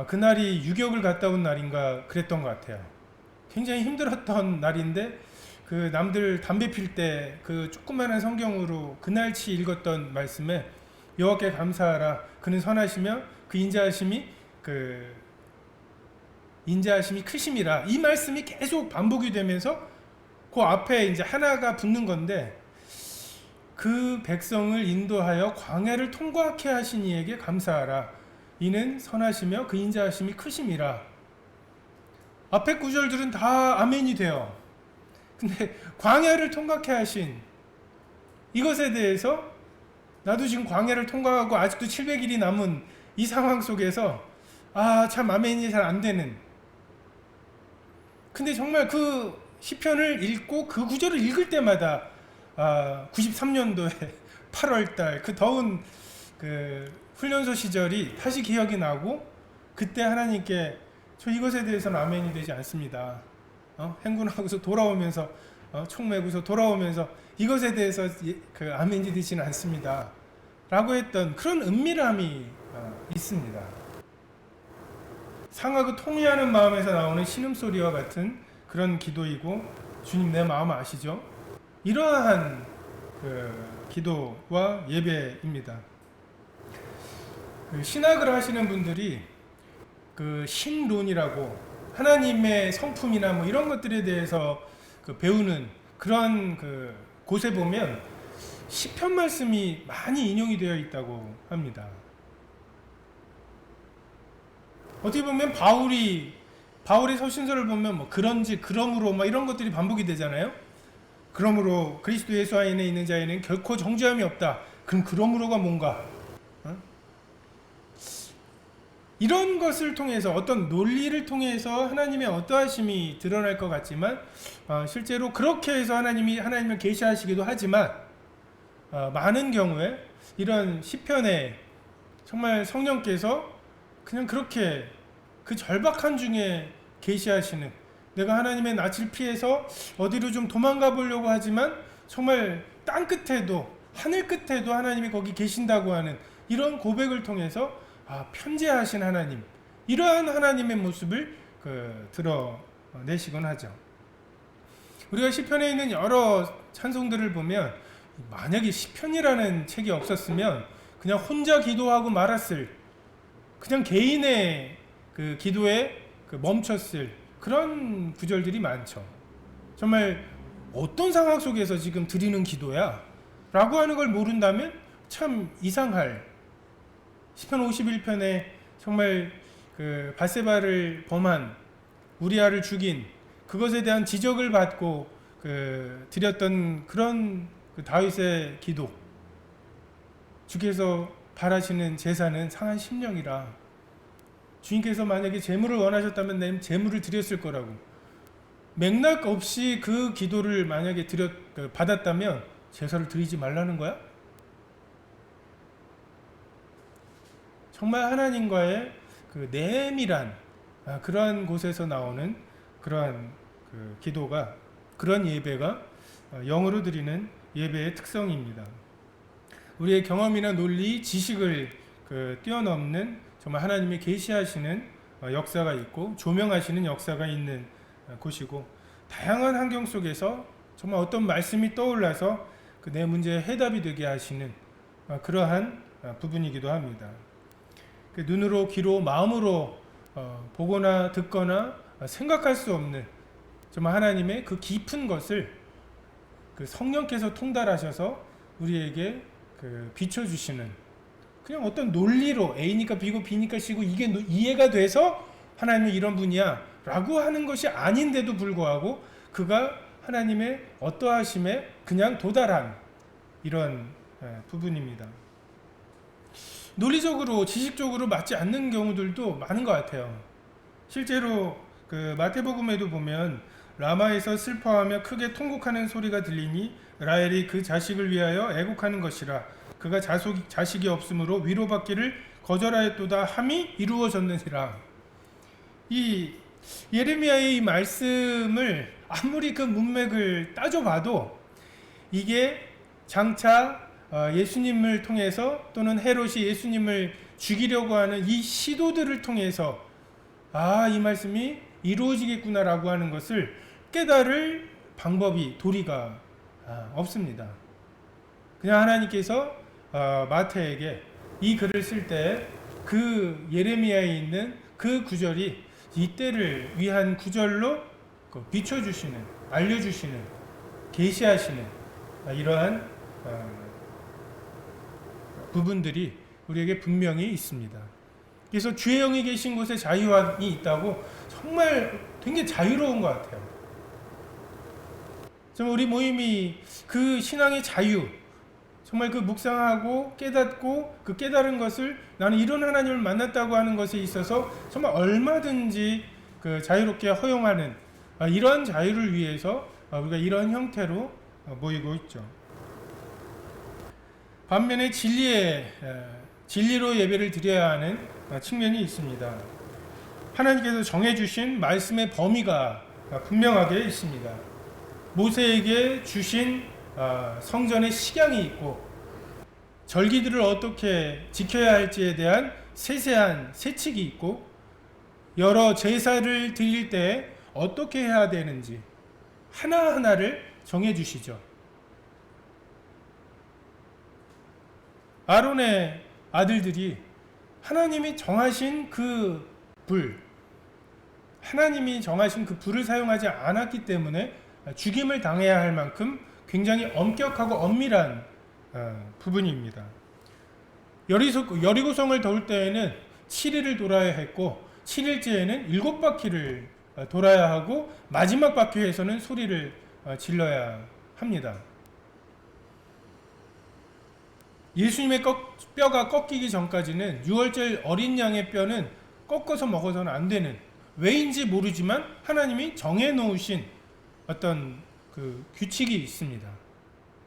그날이 유격을 갔다 온 날인가 그랬던 것 같아요. 굉장히 힘들었던 날인데, 남들 담배 필 때 조그마한 성경으로 그날치 읽었던 말씀에, 여호와께 감사하라, 그는 선하시며 그 인자하심이 크심이라, 이 말씀이 계속 반복이 되면서 그 앞에 이제 하나가 붙는 건데, 그 백성을 인도하여 광야를 통과하게 하신 이에게 감사하라, 이는 선하시며 그 인자하심이 크심이라. 앞에 구절들은 다 아멘이 돼요. 근데 광야를 통과하게 하신 이것에 대해서, 나도 지금 광야를 통과하고 아직도 700일이 남은 이 상황 속에서 참 아멘이 잘 안 되는, 근데 정말 그 시편을 읽고 그 구절을 읽을 때마다 93년도에 8월달 그 더운 훈련소 시절이 다시 기억이 나고, 그때 하나님께 저 이것에 대해서는 아멘이 되지 않습니다. 행군하고서 돌아오면서 총 메고서 돌아오면서 이것에 대해서 아멘이 되지는 않습니다 라고 했던 그런 은밀함이 있습니다. 상하고 통회하는 마음에서 나오는 신음소리와 같은 그런 기도이고, 주님 내 마음 아시죠? 이러한 기도와 예배입니다. 신학을 하시는 분들이 신론이라고 하나님의 성품이나 뭐 이런 것들에 대해서 배우는 그런 곳에 보면 시편 말씀이 많이 인용이 되어 있다고 합니다. 어떻게 보면 바울의 서신서를 보면 뭐 그런지 그러므로 막 이런 것들이 반복이 되잖아요. 그러므로 그리스도 예수 안에 있는 자에는 결코 정죄함이 없다. 그럼 그러므로가 뭔가? 이런 것을 통해서 어떤 논리를 통해서 하나님의 어떠하심이 드러날 것 같지만 실제로 그렇게 해서 하나님을 계시하시기도 하지만 많은 경우에 이런 시편에 정말 성령께서 그냥 그렇게 그 절박한 중에 계시하시는, 내가 하나님의 낯을 피해서 어디로 좀 도망가 보려고 하지만 정말 땅 끝에도 하늘 끝에도 하나님이 거기 계신다고 하는 이런 고백을 통해서 편재하신 하나님, 이러한 하나님의 모습을 드러내시곤 하죠. 우리가 시편에 있는 여러 찬송들을 보면 만약에 시편이라는 책이 없었으면 그냥 혼자 기도하고 말았을, 그냥 개인의 기도에 멈췄을 그런 구절들이 많죠. 정말 어떤 상황 속에서 지금 드리는 기도야? 라고 하는 걸 모른다면 참 이상할, 시편 51편에 정말 밧세바를 범한, 우리아를 죽인 그것에 대한 지적을 받고 드렸던 그런 다윗의 기도, 주께서 바라시는 제사는 상한 심령이라, 주님께서 만약에 제물을 원하셨다면 내 제물을 드렸을 거라고, 맥락 없이 그 기도를 만약에 받았다면 제사를 드리지 말라는 거야? 정말 하나님과의 내밀한 그러한 곳에서 나오는 그러한 기도가, 그런 예배가 영으로 드리는 예배의 특성입니다. 우리의 경험이나 논리, 지식을 뛰어넘는 정말 하나님이 계시하시는 역사가 있고 조명하시는 역사가 있는 곳이고, 다양한 환경 속에서 정말 어떤 말씀이 떠올라서 내 문제의 해답이 되게 하시는 그러한 부분이기도 합니다. 눈으로, 귀로, 마음으로 보거나 듣거나 생각할 수 없는 정말 하나님의 그 깊은 것을 성령께서 통달하셔서 우리에게 비춰주시는, 그냥 어떤 논리로 A니까 B고 B니까 C고 이게 이해가 돼서 하나님이 이런 분이야 라고 하는 것이 아닌데도 불구하고 그가 하나님의 어떠하심에 그냥 도달한 이런 부분입니다. 논리적으로, 지식적으로 맞지 않는 경우들도 많은 것 같아요. 실제로 마태복음에도 보면 라마에서 슬퍼하며 크게 통곡하는 소리가 들리니 라헬이 그 자식을 위하여 애곡하는 것이라, 그가 자식이 없으므로 위로받기를 거절하였도다 함이 이루어졌느니라. 이 예레미야의 이 말씀을 아무리 그 문맥을 따져봐도 이게 장차 예수님을 통해서, 또는 헤롯이 예수님을 죽이려고 하는 이 시도들을 통해서 이 말씀이 이루어지겠구나라고 하는 것을 깨달을 방법이, 도리가 없습니다. 그냥 하나님께서 마태에게 이 글을 쓸 때 그 예레미야에 있는 그 구절이 이때를 위한 구절로 비춰주시는, 알려주시는, 계시하시는 이러한 부분들이 우리에게 분명히 있습니다. 그래서 주의 영이 계신 곳에 자유함이 있다고, 정말 되게 자유로운 것 같아요. 정말 우리 모임이 그 신앙의 자유, 정말 그 묵상하고 깨닫고 그 깨달은 것을 나는 이런 하나님을 만났다고 하는 것에 있어서 정말 얼마든지 자유롭게 허용하는 이러한 자유를 위해서 우리가 이런 형태로 모이고 있죠. 반면에 진리로 예배를 드려야 하는 측면이 있습니다. 하나님께서 정해주신 말씀의 범위가 분명하게 있습니다. 모세에게 주신 성전의 식양이 있고, 절기들을 어떻게 지켜야 할지에 대한 세세한 세칙이 있고, 여러 제사를 드릴 때 어떻게 해야 되는지 하나하나를 정해주시죠. 아론의 아들들이 하나님이 정하신 그 하나님이 정하신 그 불을 사용하지 않았기 때문에 죽임을 당해야 할 만큼 굉장히 엄격하고 엄밀한 부분입니다. 여리고성을 돌 때에는 7일을 돌아야 했고 7일째에는 7바퀴를 돌아야 하고 마지막 바퀴에서는 소리를 질러야 합니다. 예수님의 뼈가 꺾이기 전까지는 유월절 어린 양의 뼈는 꺾어서 먹어서는 안 되는, 왜인지 모르지만 하나님이 정해놓으신 어떤 그 규칙이 있습니다.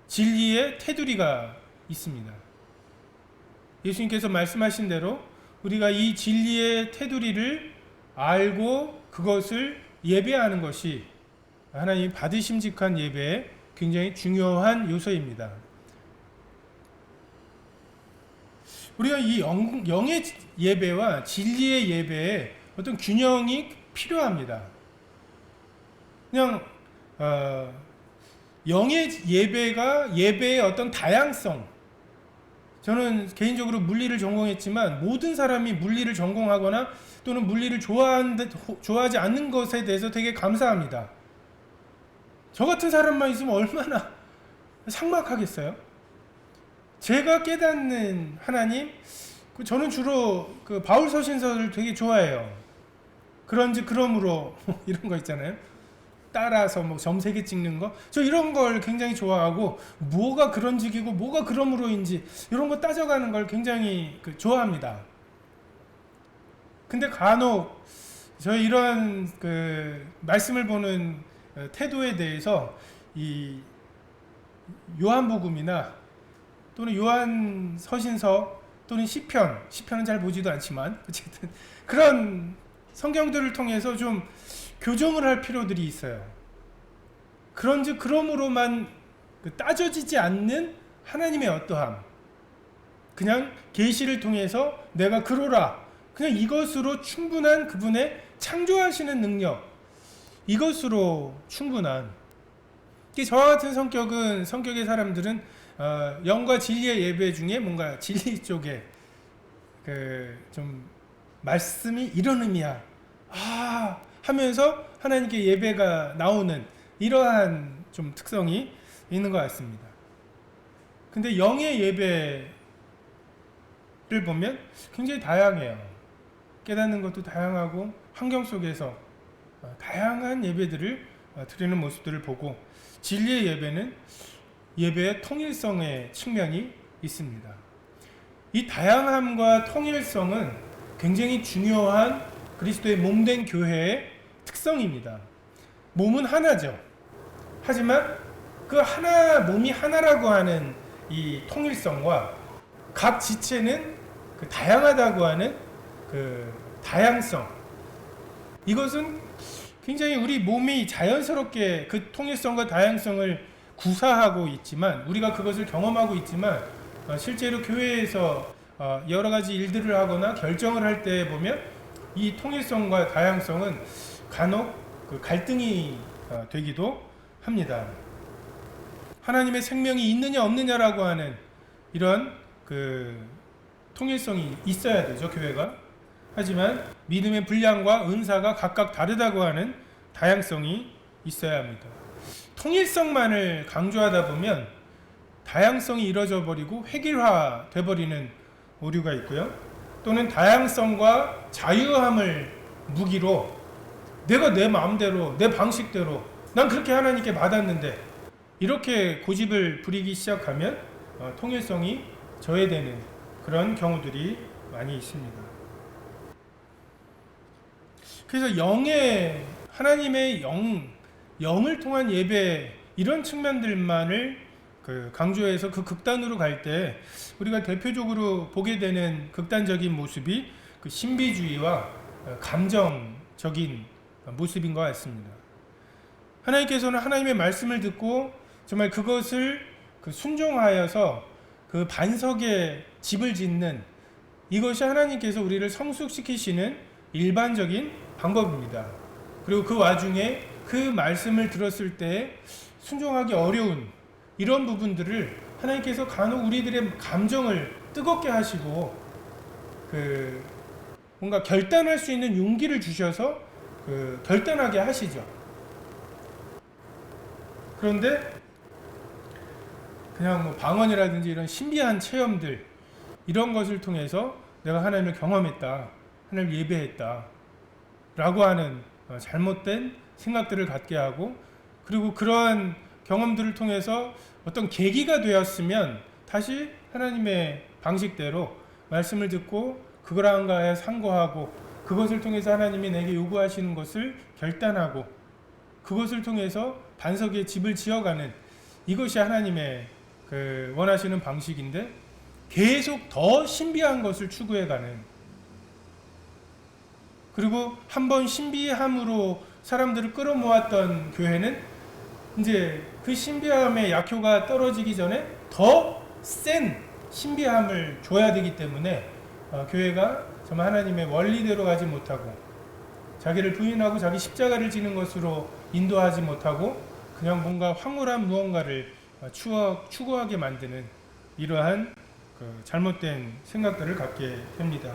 진리의 테두리가 있습니다. 예수님께서 말씀하신 대로 우리가 이 진리의 테두리를 알고 그것을 예배하는 것이 하나님 받으심직한 예배의 굉장히 중요한 요소입니다. 우리가 이 영의 예배와 진리의 예배에 어떤 균형이 필요합니다. 그냥 영의 예배가 예배의 어떤 다양성, 저는 개인적으로 물리를 전공했지만 모든 사람이 물리를 전공하거나 또는 물리를 좋아하지 않는 것에 대해서 되게 감사합니다. 저 같은 사람만 있으면 얼마나 삭막하겠어요? 제가 깨닫는 하나님, 저는 주로 그 바울 서신서를 되게 좋아해요. 그런지 그러므로 이런 거 있잖아요. 따라서 뭐 점 3개 찍는 거, 저 이런 걸 굉장히 좋아하고, 뭐가 그런지기고 뭐가 그러므로인지 이런 거 따져가는 걸 굉장히 좋아합니다. 근데 간혹 저희 이런 그 말씀을 보는 태도에 대해서 이 요한복음이나 또는 요한 서신서 또는 시편은 잘 보지도 않지만 어쨌든 그런 성경들을 통해서 좀 교정을 할 필요들이 있어요. 그런즉 그러므로만 따져지지 않는 하나님의 어떠함, 그냥 계시를 통해서 내가 그러라, 그냥 이것으로 충분한 그분의 창조하시는 능력, 이것으로 충분한. 저와 같은 성격의 사람들은 영과 진리의 예배 중에 뭔가 진리 쪽에 좀 말씀이 이런 의미야 하면서 하나님께 예배가 나오는 이러한 좀 특성이 있는 것 같습니다. 근데 영의 예배를 보면 굉장히 다양해요. 깨닫는 것도 다양하고 환경 속에서 다양한 예배들을 드리는 모습들을 보고, 진리의 예배는 예배의 통일성의 측면이 있습니다. 이 다양함과 통일성은 굉장히 중요한 그리스도의 몸된 교회의 특성입니다. 몸은 하나죠. 하지만 그 몸이 하나라고 하는 이 통일성과 각 지체는 그 다양하다고 하는 그 다양성, 이것은 굉장히 우리 몸이 자연스럽게 그 통일성과 다양성을 구사하고 있지만, 우리가 그것을 경험하고 있지만, 실제로 교회에서 여러 가지 일들을 하거나 결정을 할 때 보면 이 통일성과 다양성은 간혹 그 갈등이 되기도 합니다. 하나님의 생명이 있느냐 없느냐라고 하는 이런 그 통일성이 있어야 되죠, 교회가. 하지만 믿음의 분량과 은사가 각각 다르다고 하는 다양성이 있어야 합니다. 통일성만을 강조하다 보면 다양성이 이루어져 버리고 획일화 돼버리는 오류가 있고요. 또는 다양성과 자유함을 무기로 내가 내 마음대로 내 방식대로 난 그렇게 하나님께 받았는데 이렇게 고집을 부리기 시작하면 통일성이 저해되는 그런 경우들이 많이 있습니다. 그래서 하나님의 영을 통한 예배, 이런 측면들만을 강조해서 그 극단으로 갈 때 우리가 대표적으로 보게 되는 극단적인 모습이 그 신비주의와 감정적인 모습인 것 같습니다. 하나님께서는 하나님의 말씀을 듣고 정말 그것을 순종하여서 그 반석에 집을 짓는, 이것이 하나님께서 우리를 성숙시키시는 일반적인 방법입니다. 그리고 그 와중에 그 말씀을 들었을 때 순종하기 어려운 이런 부분들을 하나님께서 간혹 우리들의 감정을 뜨겁게 하시고 뭔가 결단할 수 있는 용기를 주셔서 결단하게 하시죠. 그런데 그냥 방언이라든지 이런 신비한 체험들 이런 것을 통해서 내가 하나님을 경험했다, 하나님을 예배했다 라고 하는 잘못된 생각들을 갖게 하고, 그리고 그러한 경험들을 통해서 어떤 계기가 되었으면 다시 하나님의 방식대로 말씀을 듣고 그거랑가에 상고하고, 그것을 통해서 하나님이 내게 요구하시는 것을 결단하고, 그것을 통해서 반석 위에 집을 지어가는, 이것이 하나님의 원하시는 방식인데, 계속 더 신비한 것을 추구해가는, 그리고 한번 신비함으로 사람들을 끌어모았던 교회는 이제 그 신비함의 약효가 떨어지기 전에 더 센 신비함을 줘야 되기 때문에 교회가 정말 하나님의 원리대로 가지 못하고, 자기를 부인하고 자기 십자가를 지는 것으로 인도하지 못하고, 그냥 뭔가 황홀한 무언가를 추구하게 만드는 이러한 잘못된 생각들을 갖게 됩니다.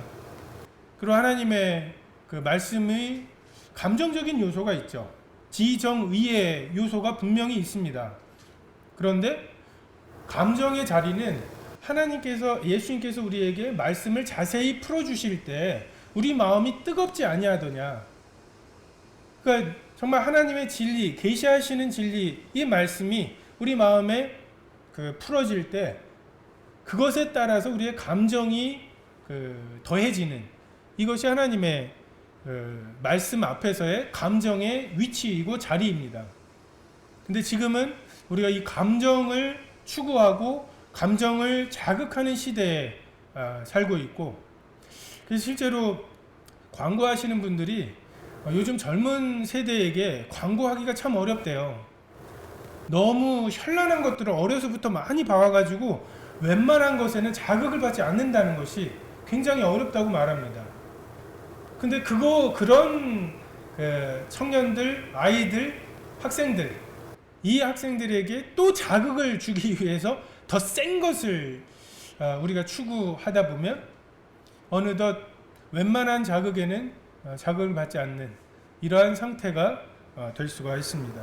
그리고 하나님의 말씀의 감정적인 요소가 있죠. 지정의의 요소가 분명히 있습니다. 그런데 감정의 자리는 예수님께서 우리에게 말씀을 자세히 풀어주실 때 우리 마음이 뜨겁지 아니하더냐. 그러니까 정말 하나님의 진리, 계시하시는 진리, 이 말씀이 우리 마음에 풀어질 때 그것에 따라서 우리의 감정이 더해지는, 이것이 하나님의 말씀 앞에서의 감정의 위치이고 자리입니다. 근데 지금은 우리가 이 감정을 추구하고 감정을 자극하는 시대에 살고 있고, 그래서 실제로 광고하시는 분들이 요즘 젊은 세대에게 광고하기가 참 어렵대요. 너무 현란한 것들을 어려서부터 많이 봐와가지고 웬만한 것에는 자극을 받지 않는다는 것이 굉장히 어렵다고 말합니다. 근데 그런 청년들, 아이들, 학생들, 이 학생들에게 또 자극을 주기 위해서 더 센 것을 우리가 추구하다 보면 어느덧 웬만한 자극에는 자극을 받지 않는 이러한 상태가 될 수가 있습니다.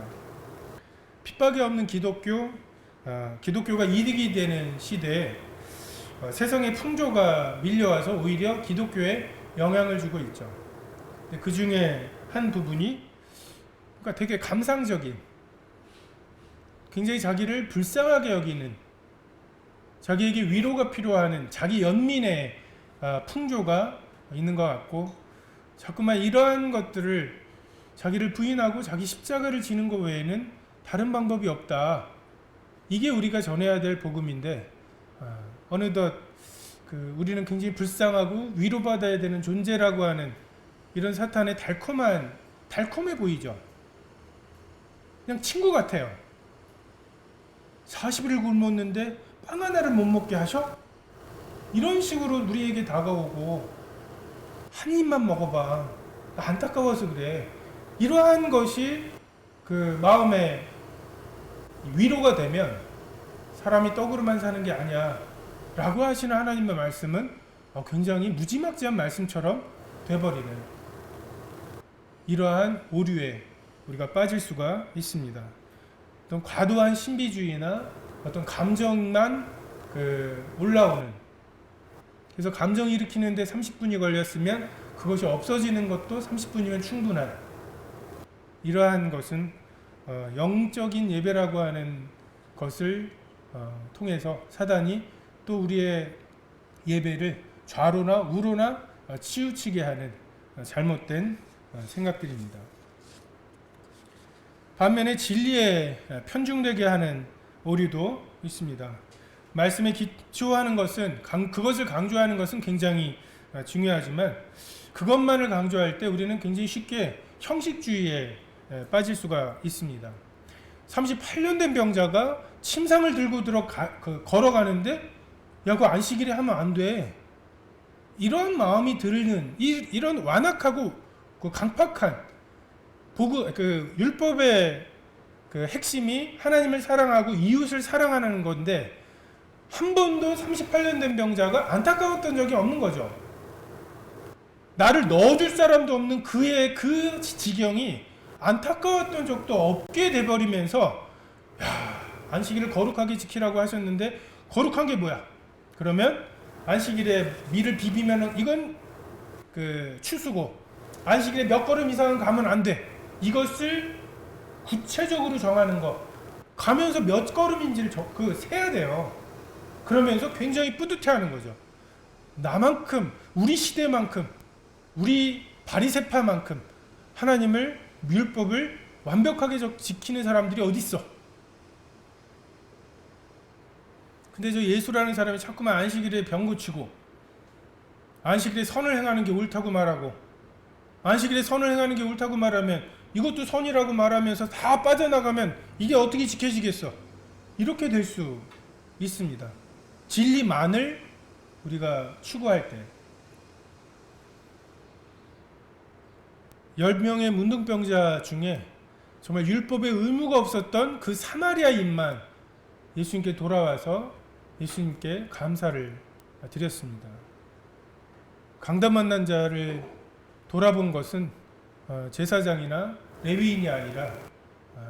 핍박이 없는 기독교가 이득이 되는 시대에 세상의 풍조가 밀려와서 오히려 기독교에 영향을 주고 있죠. 그 중에 한 부분이 그러니까 되게 감상적인, 굉장히 자기를 불쌍하게 여기는, 자기에게 위로가 필요하는 자기 연민의 풍조가 있는 것 같고, 자꾸만 이러한 것들을 자기를 부인하고 자기 십자가를 지는 것 외에는 다른 방법이 없다. 이게 우리가 전해야 될 복음인데 어느덧 우리는 굉장히 불쌍하고 위로받아야 되는 존재라고 하는 이런 사탄의 달콤해 보이죠. 그냥 친구 같아요. 40일을 굶었는데 빵 하나를 못 먹게 하셔? 이런 식으로 우리에게 다가오고, 한 입만 먹어봐, 안타까워서 그래, 이러한 것이 마음에 위로가 되면 사람이 떡으로만 사는 게 아니야 라고 하시는 하나님의 말씀은 굉장히 무지막지한 말씀처럼 돼버리는 이러한 오류에 우리가 빠질 수가 있습니다. 어떤 과도한 신비주의나 어떤 감정만 올라오는, 그래서 감정 일으키는데 30분이 걸렸으면 그것이 없어지는 것도 30분이면 충분한, 이러한 것은 영적인 예배라고 하는 것을 통해서 사단이 또 우리의 예배를 좌로나 우로나 치우치게 하는 잘못된 생각들입니다. 반면에 진리에 편중되게 하는 오류도 있습니다. 말씀에 기초하는 것은, 그것을 강조하는 것은 굉장히 중요하지만 그것만을 강조할 때 우리는 굉장히 쉽게 형식주의에 빠질 수가 있습니다. 38년 된 병자가 침상을 들고 걸어가는데 야, 그거 안식일에 하면 안 돼. 이런 마음이 들는, 이런 완악하고 강팍한, 그 율법의 그 핵심이 하나님을 사랑하고 이웃을 사랑하는 건데 한 번도 38년 된 병자가 안타까웠던 적이 없는 거죠. 나를 넣어줄 사람도 없는 그의 그 지경이 안타까웠던 적도 없게 돼버리면서, 야, 안식일을 거룩하게 지키라고 하셨는데 거룩한 게 뭐야? 그러면 안식일에 밀을 비비면 이건 그 추수고, 안식일에 몇 걸음 이상은 가면 안 돼. 이것을 구체적으로 정하는 거, 가면서 몇 걸음인지를 세야 돼요. 그러면서 굉장히 뿌듯해하는 거죠. 나만큼, 우리 시대만큼, 우리 바리새파만큼 하나님을, 율법을 완벽하게 지키는 사람들이 어디 있어? 근데 저 예수라는 사람이 자꾸만 안식일에 병 고치고, 안식일에 선을 행하는 게 옳다고 말하고, 안식일에 선을 행하는 게 옳다고 말하면 이것도 선이라고 말하면서 다 빠져나가면 이게 어떻게 지켜지겠어? 이렇게 될 수 있습니다. 진리만을 우리가 추구할 때. 10명의 문둥병자 중에 정말 율법의 의무가 없었던 그 사마리아인만 예수님께 돌아와서 예수님께 감사를 드렸습니다. 강단 만난 자를 돌아본 것은 제사장이나 레위인이 아니라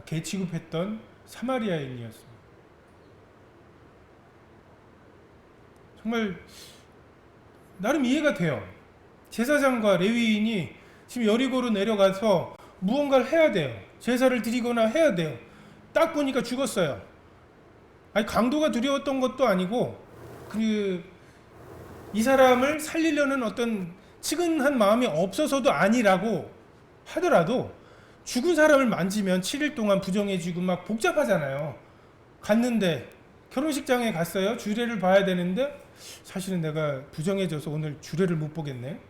개 취급했던 사마리아인이었습니다. 정말 나름 이해가 돼요. 제사장과 레위인이 지금 여리고로 내려가서 무언가를 해야 돼요. 제사를 드리거나 해야 돼요. 딱 보니까 죽었어요. 아니, 강도가 두려웠던 것도 아니고 이 사람을 살리려는 어떤 측은한 마음이 없어서도 아니라고 하더라도 죽은 사람을 만지면 7일 동안 부정해지고 막 복잡하잖아요. 갔는데 결혼식장에 갔어요. 주례를 봐야 되는데 사실은 내가 부정해져서 오늘 주례를 못 보겠네.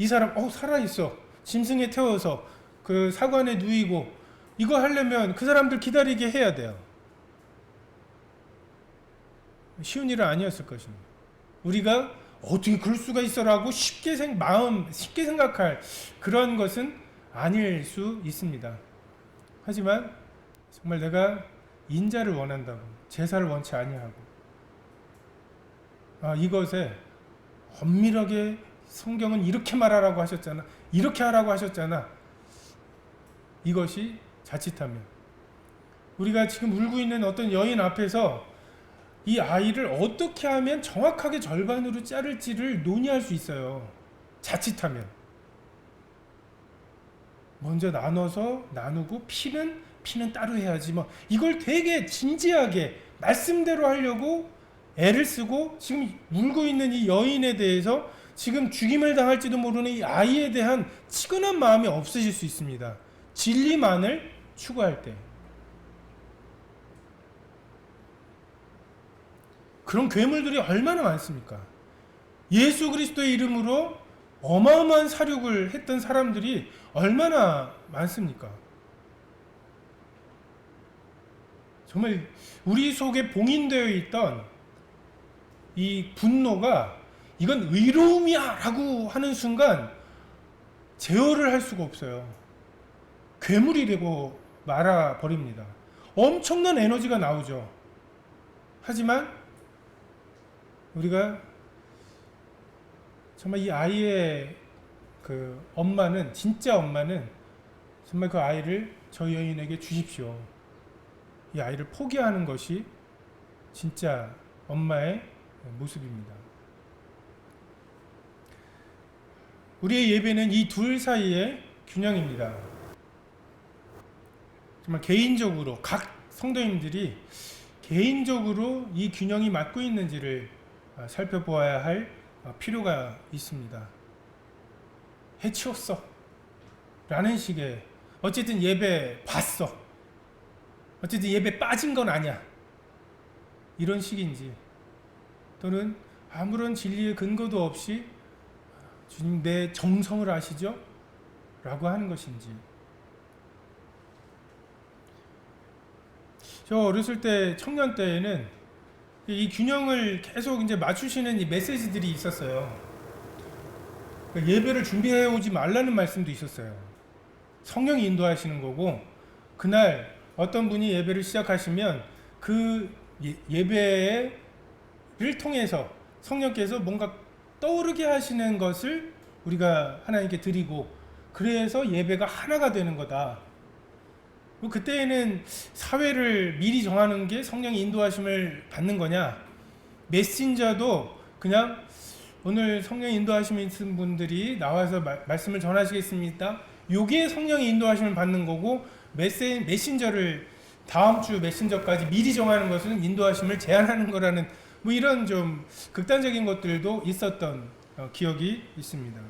이 사람 살아있어. 짐승에 태워서 그 사관에 누이고 이거 하려면 그 사람들 기다리게 해야 돼요. 쉬운 일은 아니었을 것입니다. 우리가 어떻게 그럴 수가 있어라고 쉽게 생각할 그런 것은 아닐 수 있습니다. 하지만 정말 내가 인자를 원한다고, 제사를 원치 아니하고, 이것에 엄밀하게 성경은 이렇게 말하라고 하셨잖아, 이렇게 하라고 하셨잖아, 이것이 자칫하면 우리가 지금 울고 있는 어떤 여인 앞에서 이 아이를 어떻게 하면 정확하게 절반으로 자를지를 논의할 수 있어요. 자칫하면 먼저 나누고 피는 따로 해야지, 이걸 되게 진지하게 말씀대로 하려고 애를 쓰고 지금 울고 있는 이 여인에 대해서 지금 죽임을 당할지도 모르는 이 아이에 대한 치근한 마음이 없으실 수 있습니다. 진리만을 추구할 때. 그런 괴물들이 얼마나 많습니까? 예수 그리스도의 이름으로 어마어마한 사륙을 했던 사람들이 얼마나 많습니까? 정말 우리 속에 봉인되어 있던 이 분노가 이건 의로움이야 라고 하는 순간 제어를 할 수가 없어요. 괴물이 되고 말아버립니다. 엄청난 에너지가 나오죠. 하지만 우리가 정말 이 아이의 그 엄마는, 진짜 엄마는 정말 그 아이를 저 여인에게 주십시오. 이 아이를 포기하는 것이 진짜 엄마의 모습입니다. 우리의 예배는 이 둘 사이의 균형입니다. 정말 개인적으로 각 성도님들이 개인적으로 이 균형이 맞고 있는지를 살펴보아야 할 필요가 있습니다. 해치웠어 라는 식의, 어쨌든 예배 봤어, 어쨌든 예배 빠진 건 아니야, 이런 식인지, 또는 아무런 진리의 근거도 없이 주님 내 정성을 아시죠? 라고 하는 것인지. 저 어렸을 때, 청년 때에는 이 균형을 계속 이제 맞추시는 이 메시지들이 있었어요. 예배를 준비해 오지 말라는 말씀도 있었어요. 성령이 인도하시는 거고, 그날 어떤 분이 예배를 시작하시면 그 예배를 통해서 성령께서 뭔가 떠오르게 하시는 것을 우리가 하나님께 드리고, 그래서 예배가 하나가 되는 거다. 그때에는 사회를 미리 정하는 게 성령의 인도하심을 받는 거냐, 메신저도 그냥 오늘 성령의 인도하심이 있는 분들이 나와서 말씀을 전하시겠습니다, 요게 성령의 인도하심을 받는 거고, 메신저를 다음 주 메신저까지 미리 정하는 것은 인도하심을 제한하는 거라는 뭐 이런 좀 극단적인 것들도 있었던 기억이 있습니다.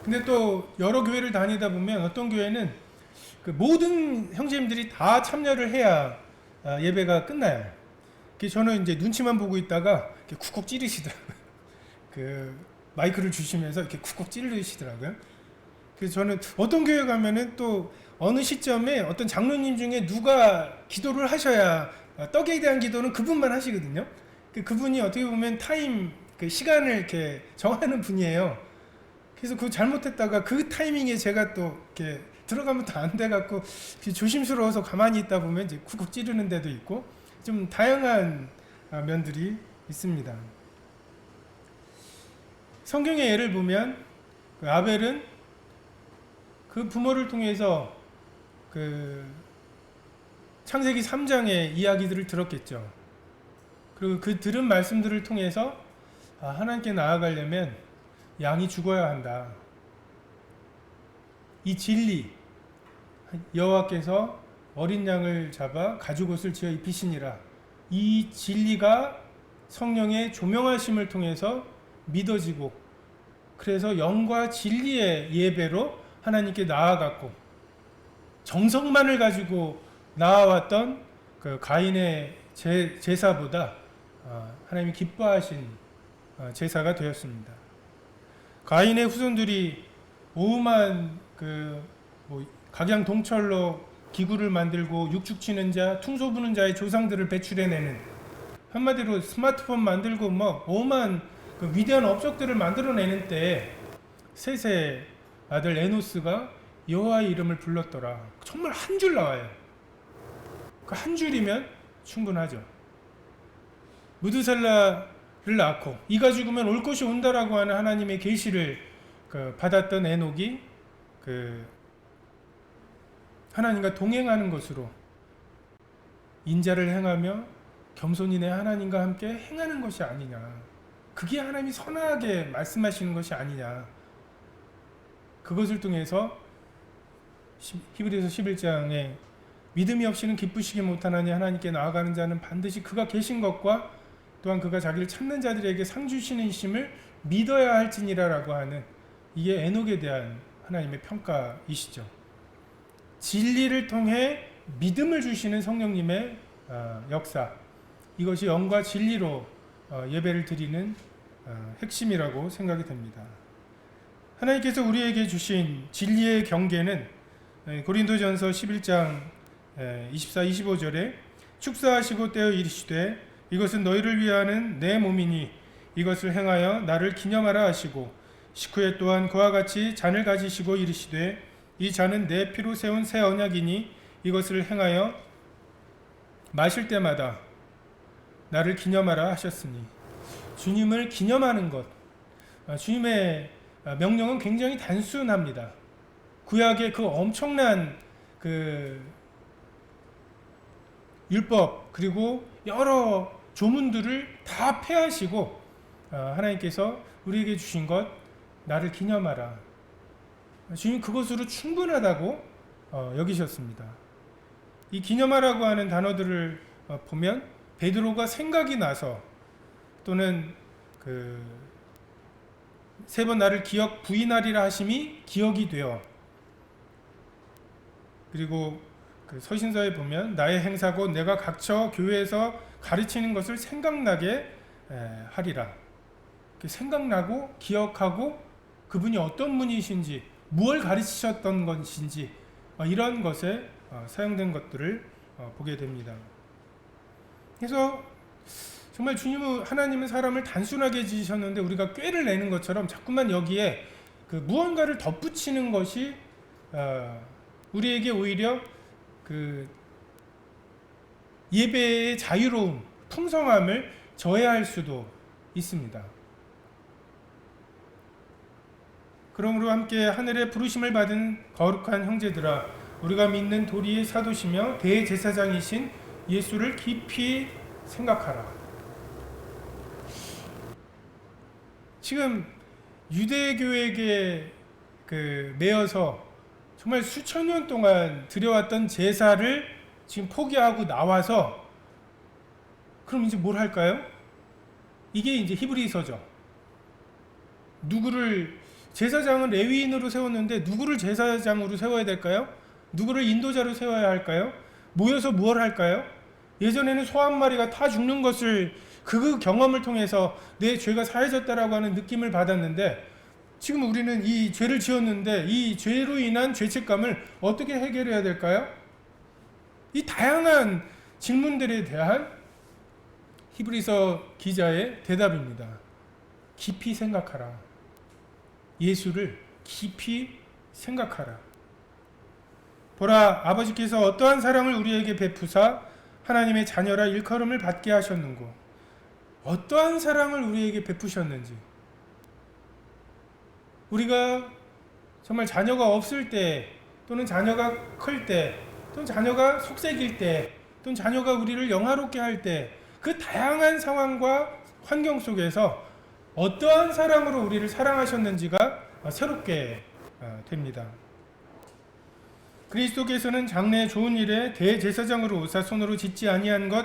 근데 또 여러 교회를 다니다 보면 어떤 교회는 그 모든 형제님들이 다 참여를 해야 예배가 끝나요. 저는 이제 눈치만 보고 있다가 이렇게 쿡쿡 찌르시더라고요. 그 마이크를 주시면서 이렇게 쿡쿡 찌르시더라고요. 그래서 저는 어떤 교회 가면은 또 어느 시점에 어떤 장로님 중에 누가 기도를 하셔야 떡에 대한 기도는 그분만 하시거든요. 그분이 어떻게 보면 그 시간을 이렇게 정하는 분이에요. 그래서 그거 잘못했다가 그 타이밍에 제가 또 이렇게 들어가면 또 안 돼갖고 조심스러워서 가만히 있다 보면 이제 쿡쿡 찌르는 데도 있고 좀 다양한 면들이 있습니다. 성경의 예를 보면 그 아벨은 그 부모를 통해서 그 창세기 3장의 이야기들을 들었겠죠. 그리고 그 들은 말씀들을 통해서 하나님께 나아가려면 양이 죽어야 한다. 이 진리, 여호와께서 어린 양을 잡아 가죽옷을 지어 입히시니라. 이 진리가 성령의 조명하심을 통해서 믿어지고, 그래서 영과 진리의 예배로 하나님께 나아갔고, 정성만을 가지고 나아왔던 그 가인의 제사보다 하나님이 기뻐하신 제사가 되었습니다. 가인의 후손들이 오만 각양동철로 기구를 만들고 육축 치는 자, 퉁소 부는 자의 조상들을 배출해내는, 한마디로 스마트폰 만들고 오만 그 위대한 업적들을 만들어내는 때 셋의 아들 에노스가 여호와의 이름을 불렀더라. 정말 한 줄 나와요. 그 한 줄이면 충분하죠. 무드셀라를 낳고 이가 죽으면 올 것이 온다라고 하는 하나님의 계시를 받았던 에녹이 하나님과 동행하는 것으로 인자를 행하며 겸손히 내 하나님과 함께 행하는 것이 아니냐. 그게 하나님이 선하게 말씀하시는 것이 아니냐. 그것을 통해서 히브리서 11장에 믿음이 없이는 기쁘시게 못하나니 하나님께 나아가는 자는 반드시 그가 계신 것과 또한 그가 자기를 찾는 자들에게 상 주시는 이심을 믿어야 할지니라라고 하는, 이게 에녹에 대한 하나님의 평가이시죠. 진리를 통해 믿음을 주시는 성령님의 역사, 이것이 영과 진리로 예배를 드리는 핵심이라고 생각이 됩니다. 하나님께서 우리에게 주신 진리의 경계는 고린도전서 11장 24, 25절에 축사하시고 떼어 이르시되 이것은 너희를 위하는 내 몸이니 이것을 행하여 나를 기념하라 하시고, 식후에 또한 그와 같이 잔을 가지시고 이르시되 이 잔은 내 피로 세운 새 언약이니 이것을 행하여 마실 때마다 나를 기념하라 하셨으니, 주님을 기념하는 것, 주님의 명령은 굉장히 단순합니다. 구약의 그 엄청난 율법 그리고 여러 조문들을 다 폐하시고 하나님께서 우리에게 주신 것, 나를 기념하라. 주님 그것으로 충분하다고 여기셨습니다. 이 기념하라고 하는 단어들을 보면 베드로가 생각이 나서, 또는 세 번 나를 부인하리라 하심이 기억이 되어, 그리고 서신서에 보면 나의 행사고 내가 각처 교회에서 가르치는 것을 생각나게 하리라. 생각나고 기억하고 그분이 어떤 분이신지, 무엇을 가르치셨던 것인지, 이런 것에 사용된 것들을 보게 됩니다. 그래서 정말 주님은 하나님은 사람을 단순하게 지으셨는데 우리가 꾀를 내는 것처럼 자꾸만 여기에 그 무언가를 덧붙이는 것이 우리에게 오히려 그 예배의 자유로움, 풍성함을 저해할 수도 있습니다. 그러므로 함께 하늘의 부르심을 받은 거룩한 형제들아, 우리가 믿는 도리의 사도시며 대제사장이신 예수를 깊이 생각하라. 지금 유대교에게 매여서 정말 수천 년 동안 드려왔던 제사를 지금 포기하고 나와서 그럼 이제 뭘 할까요? 이게 이제 히브리서죠. 누구를 제사장은 레위인으로 세웠는데 누구를 제사장으로 세워야 될까요? 누구를 인도자로 세워야 할까요? 모여서 무엇을 할까요? 예전에는 소 한 마리가 타 죽는 것을 그 경험을 통해서 내 죄가 사해졌다라고 하는 느낌을 받았는데 지금 우리는 이 죄를 지었는데 이 죄로 인한 죄책감을 어떻게 해결해야 될까요? 이 다양한 질문들에 대한 히브리서 기자의 대답입니다. 깊이 생각하라. 예수를 깊이 생각하라. 보라, 아버지께서 어떠한 사랑을 우리에게 베푸사 하나님의 자녀라 일컬음을 받게 하셨는고. 어떠한 사랑을 우리에게 베푸셨는지. 우리가 정말 자녀가 없을 때, 또는 자녀가 클 때, 또는 자녀가 속색일 때, 또는 자녀가 우리를 영화롭게 할 때, 그 다양한 상황과 환경 속에서 어떠한 사랑으로 우리를 사랑하셨는지가 새롭게 됩니다. 그리스도께서는 장래 좋은 일에 대제사장으로 오사 손으로 짓지 아니한 것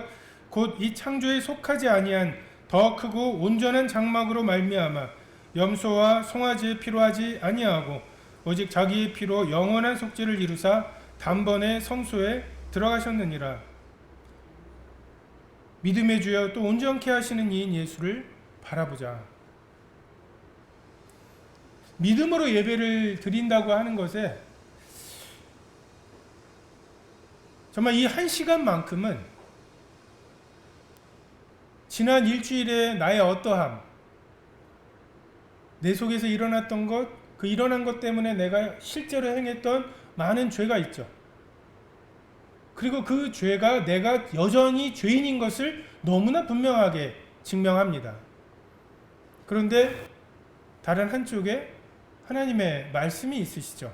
곧 이 창조에 속하지 아니한 더 크고 온전한 장막으로 말미암아 염소와 송아지의 피로 하지 아니하고 오직 자기의 피로 영원한 속죄를 이루사 단번에 성소에 들어가셨느니라. 믿음의 주여 또 온전케 하시는 이인 예수를 바라보자. 믿음으로 예배를 드린다고 하는 것에 정말 이 한 시간만큼은 지난 일주일에 나의 어떠함, 내 속에서 일어났던 것, 그 일어난 것 때문에 내가 실제로 행했던 많은 죄가 있죠. 그리고 그 죄가 내가 여전히 죄인인 것을 너무나 분명하게 증명합니다. 그런데 다른 한쪽에 하나님의 말씀이 있으시죠.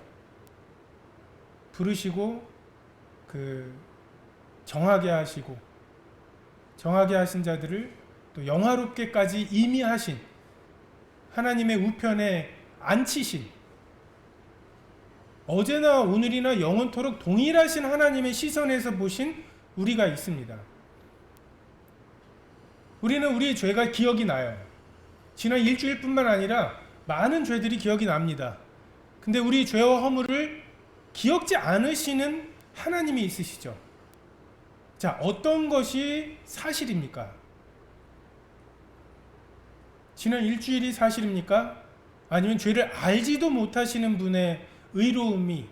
부르시고 정하게 하시고 정하게 하신 자들을 또 영화롭게까지 이미 하신 하나님의 우편에 앉히신 어제나 오늘이나 영원토록 동일하신 하나님의 시선에서 보신 우리가 있습니다. 우리는 우리의 죄가 기억이 나요. 지난 일주일뿐만 아니라 많은 죄들이 기억이 납니다. 근데 우리 죄와 허물을 기억지 않으시는 하나님이 있으시죠. 자, 어떤 것이 사실입니까? 지난 일주일이 사실입니까? 아니면 죄를 알지도 못하시는 분의 의로움이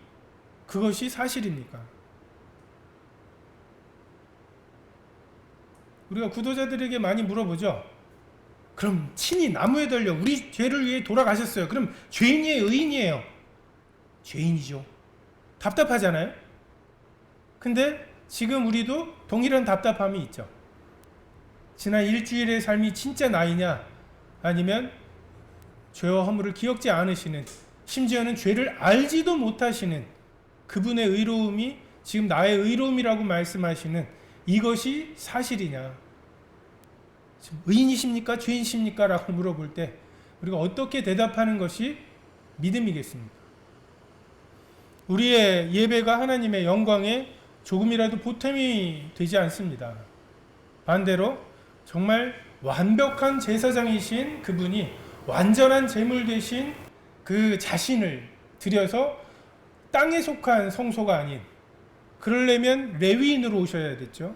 그것이 사실입니까? 우리가 구도자들에게 많이 물어보죠. 그럼 친히 나무에 달려 우리 죄를 위해 돌아가셨어요. 그럼 죄인이에요, 의인이에요? 죄인이죠. 답답하잖아요. 근데 지금 우리도 동일한 답답함이 있죠. 지난 일주일의 삶이 진짜 나이냐, 아니면 죄와 허물을 기억지 않으시는, 심지어는 죄를 알지도 못하시는 그분의 의로움이 지금 나의 의로움이라고 말씀하시는 이것이 사실이냐, 지금 의인이십니까? 죄인이십니까? 라고 물어볼 때 우리가 어떻게 대답하는 것이 믿음이겠습니까? 우리의 예배가 하나님의 영광에 조금이라도 보탬이 되지 않습니다. 반대로 정말 완벽한 제사장이신 그분이 완전한 제물 되신 그 자신을 드려서 땅에 속한 성소가 아닌, 그러려면 레위인으로 오셔야 됐죠.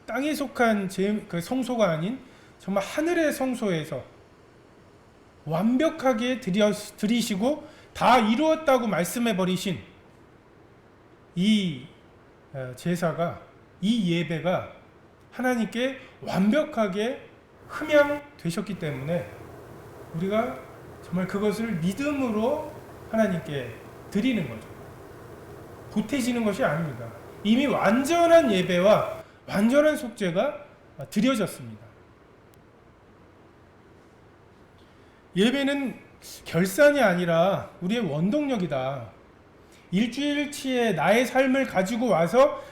땅에 속한 그 성소가 아닌 정말 하늘의 성소에서 완벽하게 드리시고 다 이루었다고 말씀해 버리신 이 제사가, 이 예배가 하나님께 완벽하게 흠양되셨기 때문에 우리가 정말 그것을 믿음으로 하나님께 드리는 거죠. 보태지는 것이 아닙니다. 이미 완전한 예배와 완전한 속죄가 드려졌습니다. 예배는 결산이 아니라 우리의 원동력이다. 일주일치의 나의 삶을 가지고 와서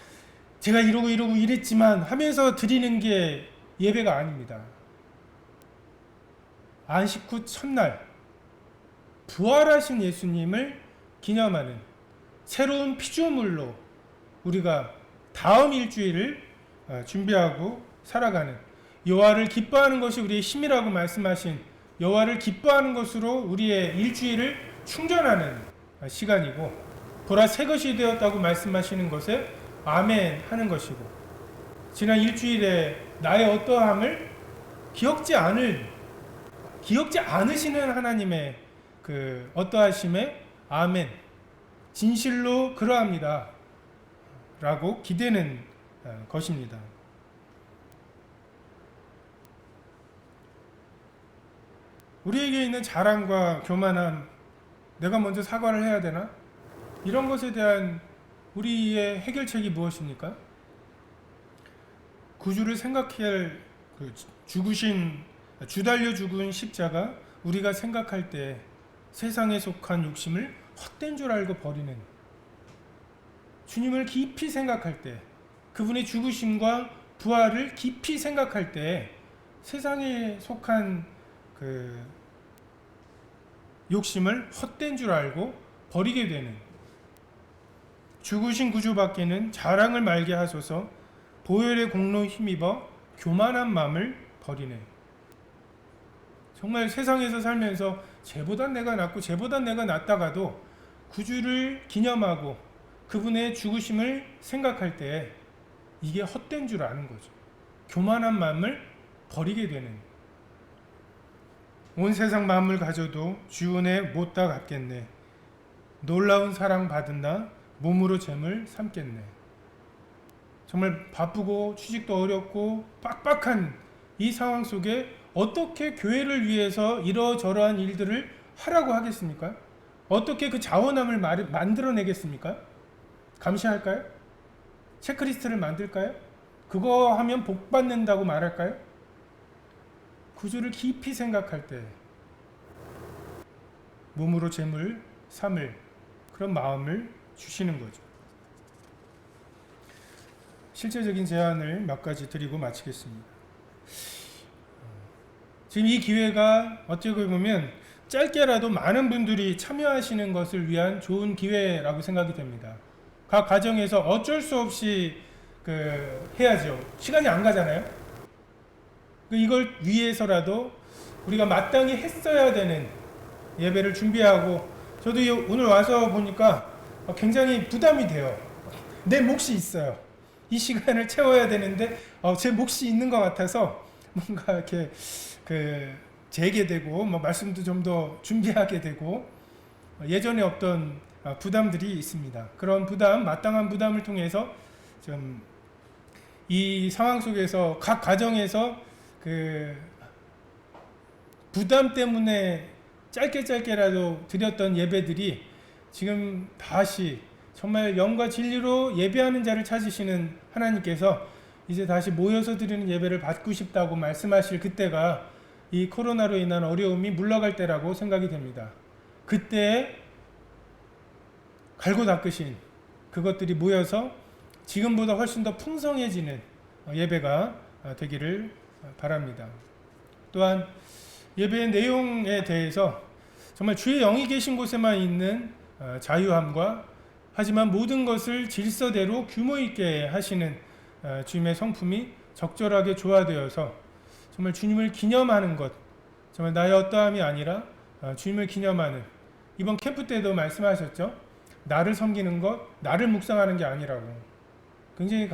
제가 이러고 이랬지만 하면서 드리는 게 예배가 아닙니다. 안식 후 첫날 부활하신 예수님을 기념하는 새로운 피조물로 우리가 다음 일주일을 준비하고 살아가는, 여호와를 기뻐하는 것이 우리의 힘이라고 말씀하신 여호와를 기뻐하는 것으로 우리의 일주일을 충전하는 시간이고, 보라 새 것이 되었다고 말씀하시는 것에 아멘 하는 것이고, 지난 일주일에 나의 어떠함을 기억지 않으시는 하나님의 그 어떠하심에 아멘, 진실로 그러합니다 라고 기대는 것입니다. 우리에게 있는 자랑과 교만함, 내가 먼저 사과를 해야 되나? 이런 것에 대한 우리의 해결책이 무엇입니까? 구주를 생각할 주 달려 죽은 십자가, 우리가 생각할 때 세상에 속한 욕심을 헛된 줄 알고 버리는, 주님을 깊이 생각할 때, 그분의 죽으심과 부활을 깊이 생각할 때 세상에 속한 그 욕심을 헛된 줄 알고 버리게 되는, 죽으신 구주밖에는 자랑을 말게 하소서, 보혈의 공로 힘입어 교만한 마음을 버리네. 정말 세상에서 살면서 쟤보단 내가 낫고 쟤보단 내가 낫다가도 구주를 기념하고 그분의 죽으심을 생각할 때 이게 헛된 줄 아는 거죠. 교만한 마음을 버리게 되는, 온 세상 마음을 가져도 주 은혜 못 다 갚겠네. 놀라운 사랑 받은 나 몸으로 잼을 삼겠네. 정말 바쁘고 취직도 어렵고 빡빡한 이 상황 속에 어떻게 교회를 위해서 이러저러한 일들을 하라고 하겠습니까? 어떻게 그 자원함을 만들어내겠습니까? 감시할까요? 체크리스트를 만들까요? 그거 하면 복 받는다고 말할까요? 구주를 깊이 생각할 때 몸으로 재물 삼을 그런 마음을 주시는 거죠. 실제적인 제안을 몇 가지 드리고 마치겠습니다. 지금 이 기회가 어떻게 보면 짧게라도 많은 분들이 참여하시는 것을 위한 좋은 기회라고 생각이 됩니다. 각 가정에서 어쩔 수 없이 해야죠. 시간이 안 가잖아요. 이걸 위해서라도 우리가 마땅히 했어야 되는 예배를 준비하고, 저도 오늘 와서 보니까 굉장히 부담이 돼요. 내 몫이 있어요. 이 시간을 채워야 되는데 제 몫이 있는 것 같아서 뭔가 이렇게 재게 되고 말씀도 좀 더 준비하게 되고 예전에 없던 부담들이 있습니다. 그런 부담, 마땅한 부담을 통해서 좀 이 상황 속에서 각 가정에서 부담 때문에 짧게라도 드렸던 예배들이 지금 다시 정말 영과 진리로 예배하는 자를 찾으시는 하나님께서 이제 다시 모여서 드리는 예배를 받고 싶다고 말씀하실 그때가 이 코로나로 인한 어려움이 물러갈 때라고 생각이 됩니다. 그때 갈고 닦으신 그것들이 모여서 지금보다 훨씬 더 풍성해지는 예배가 되기를 바랍니다. 또한 예배의 내용에 대해서 정말 주의 영이 계신 곳에만 있는 자유함과, 하지만 모든 것을 질서대로 규모 있게 하시는 주님의 성품이 적절하게 조화되어서 정말 주님을 기념하는 것, 정말 나의 어떠함이 아니라 주님을 기념하는, 이번 캠프 때도 말씀하셨죠. 나를 섬기는 것, 나를 묵상하는 게 아니라고. 굉장히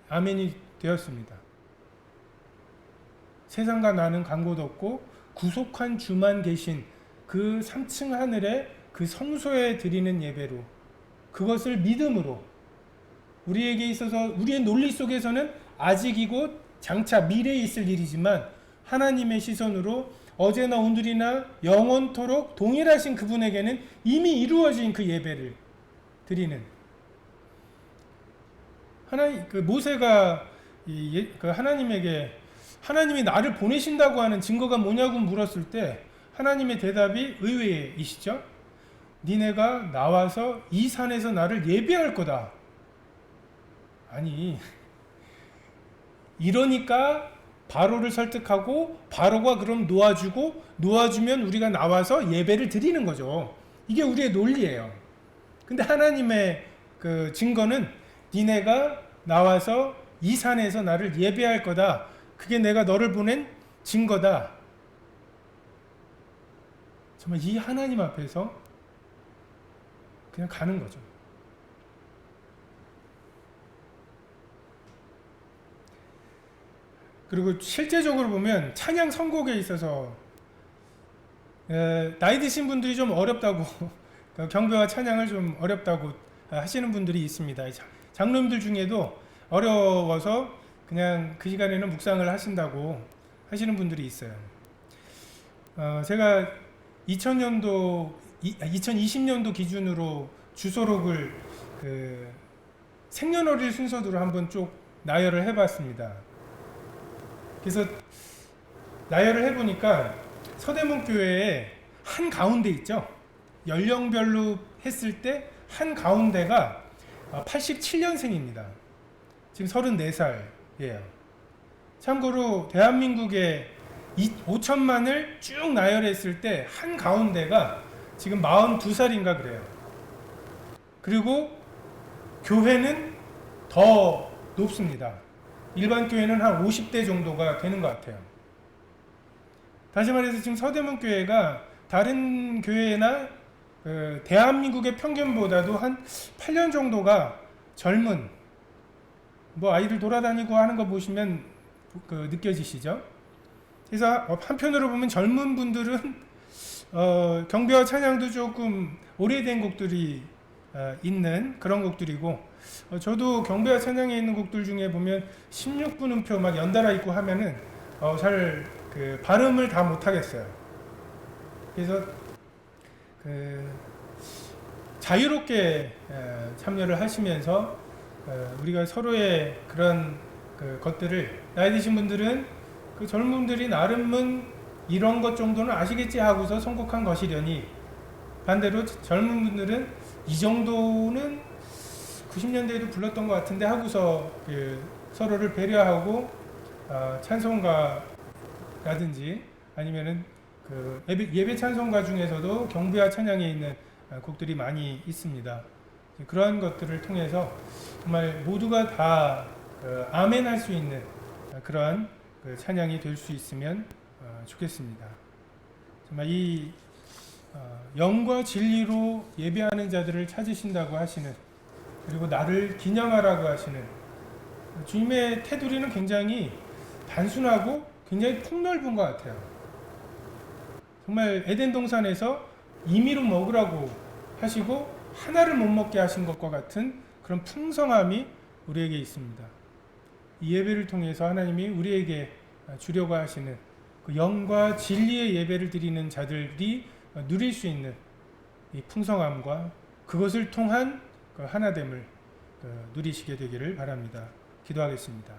아멘이 되었습니다. 세상과 나는 간 곳 없고 구속한 주만 계신 그 3층 하늘에 그 성소에 드리는 예배로, 그것을 믿음으로, 우리에게 있어서 우리의 논리 속에서는 아직이고 장차 미래에 있을 일이지만 하나님의 시선으로 어제나 오늘이나 영원토록 동일하신 그분에게는 이미 이루어진 그 예배를 드리는 하나님, 그 모세가 그 하나님에게 하나님이 나를 보내신다고 하는 증거가 뭐냐고 물었을 때 하나님의 대답이 의외이시죠. 니네가 나와서 이 산에서 나를 예배할 거다. 아니, 이러니까 바로를 설득하고 바로가 그럼 놓아주면 우리가 나와서 예배를 드리는 거죠. 이게 우리의 논리예요. 근데 하나님의 그 증거는 니네가 나와서 이 산에서 나를 예배할 거다. 그게 내가 너를 보낸 증거다. 정말 이 하나님 앞에서 그냥 가는 거죠. 그리고 실제적으로 보면 찬양 선곡에 있어서 나이 드신 분들이 좀 어렵다고 경배와 찬양을 좀 어렵다고 하시는 분들이 있습니다. 장로님들 중에도 어려워서 그냥 그 시간에는 묵상을 하신다고 하시는 분들이 있어요. 제가 2020년도 기준으로 주소록을 그 생년월일 순서대로 한번 쭉 나열을 해봤습니다. 그래서 나열을 해보니까 서대문 교회에 한 가운데 있죠. 연령별로 했을 때 한 가운데가 87년생입니다. 지금 34살이에요. 참고로 대한민국의 5천만을 쭉 나열했을 때 한 가운데가 지금 42살인가 그래요. 그리고 교회는 더 높습니다. 일반 교회는 한 50대 정도가 되는 것 같아요. 다시 말해서 지금 서대문 교회가 다른 교회나 대한민국의 평균보다도 한 8년 정도가 젊은 뭐 아이들 돌아다니고 하는 거 보시면 느껴지시죠? 그래서 한편으로 보면 젊은 분들은 경배와 찬양도 조금 오래된 곡들이 있는 그런 곡들이고 저도 경배와 찬양에 있는 곡들 중에 보면 16분 음표 막 연달아 있고 하면은 잘 발음을 다 못하겠어요. 그래서 자유롭게 참여를 하시면서 우리가 서로의 그런 것들을 나이 드신 분들은 그 젊은 분들이 나름은 이런 것 정도는 아시겠지 하고서 선곡한 것이려니 반대로 젊은 분들은 이 정도는 90년대에도 불렀던 것 같은데 하고서 서로를 배려하고 찬송가라든지 아니면은 예배 찬송가 중에서도 경배와 찬양에 있는 곡들이 많이 있습니다. 그러한 것들을 통해서 정말 모두가 다 아멘 할 수 있는 그러한 찬양이 될 수 있으면 좋겠습니다. 정말 이 영과 진리로 예배하는 자들을 찾으신다고 하시는 그리고 나를 기념하라고 하시는 주님의 테두리는 굉장히 단순하고 굉장히 폭넓은 것 같아요. 정말 에덴 동산에서 임의로 먹으라고 하시고 하나를 못 먹게 하신 것과 같은 그런 풍성함이 우리에게 있습니다. 이 예배를 통해서 하나님이 우리에게 주려고 하시는 그 영과 진리의 예배를 드리는 자들이 누릴 수 있는 이 풍성함과 그것을 통한 그 하나됨을 누리시게 되기를 바랍니다. 기도하겠습니다.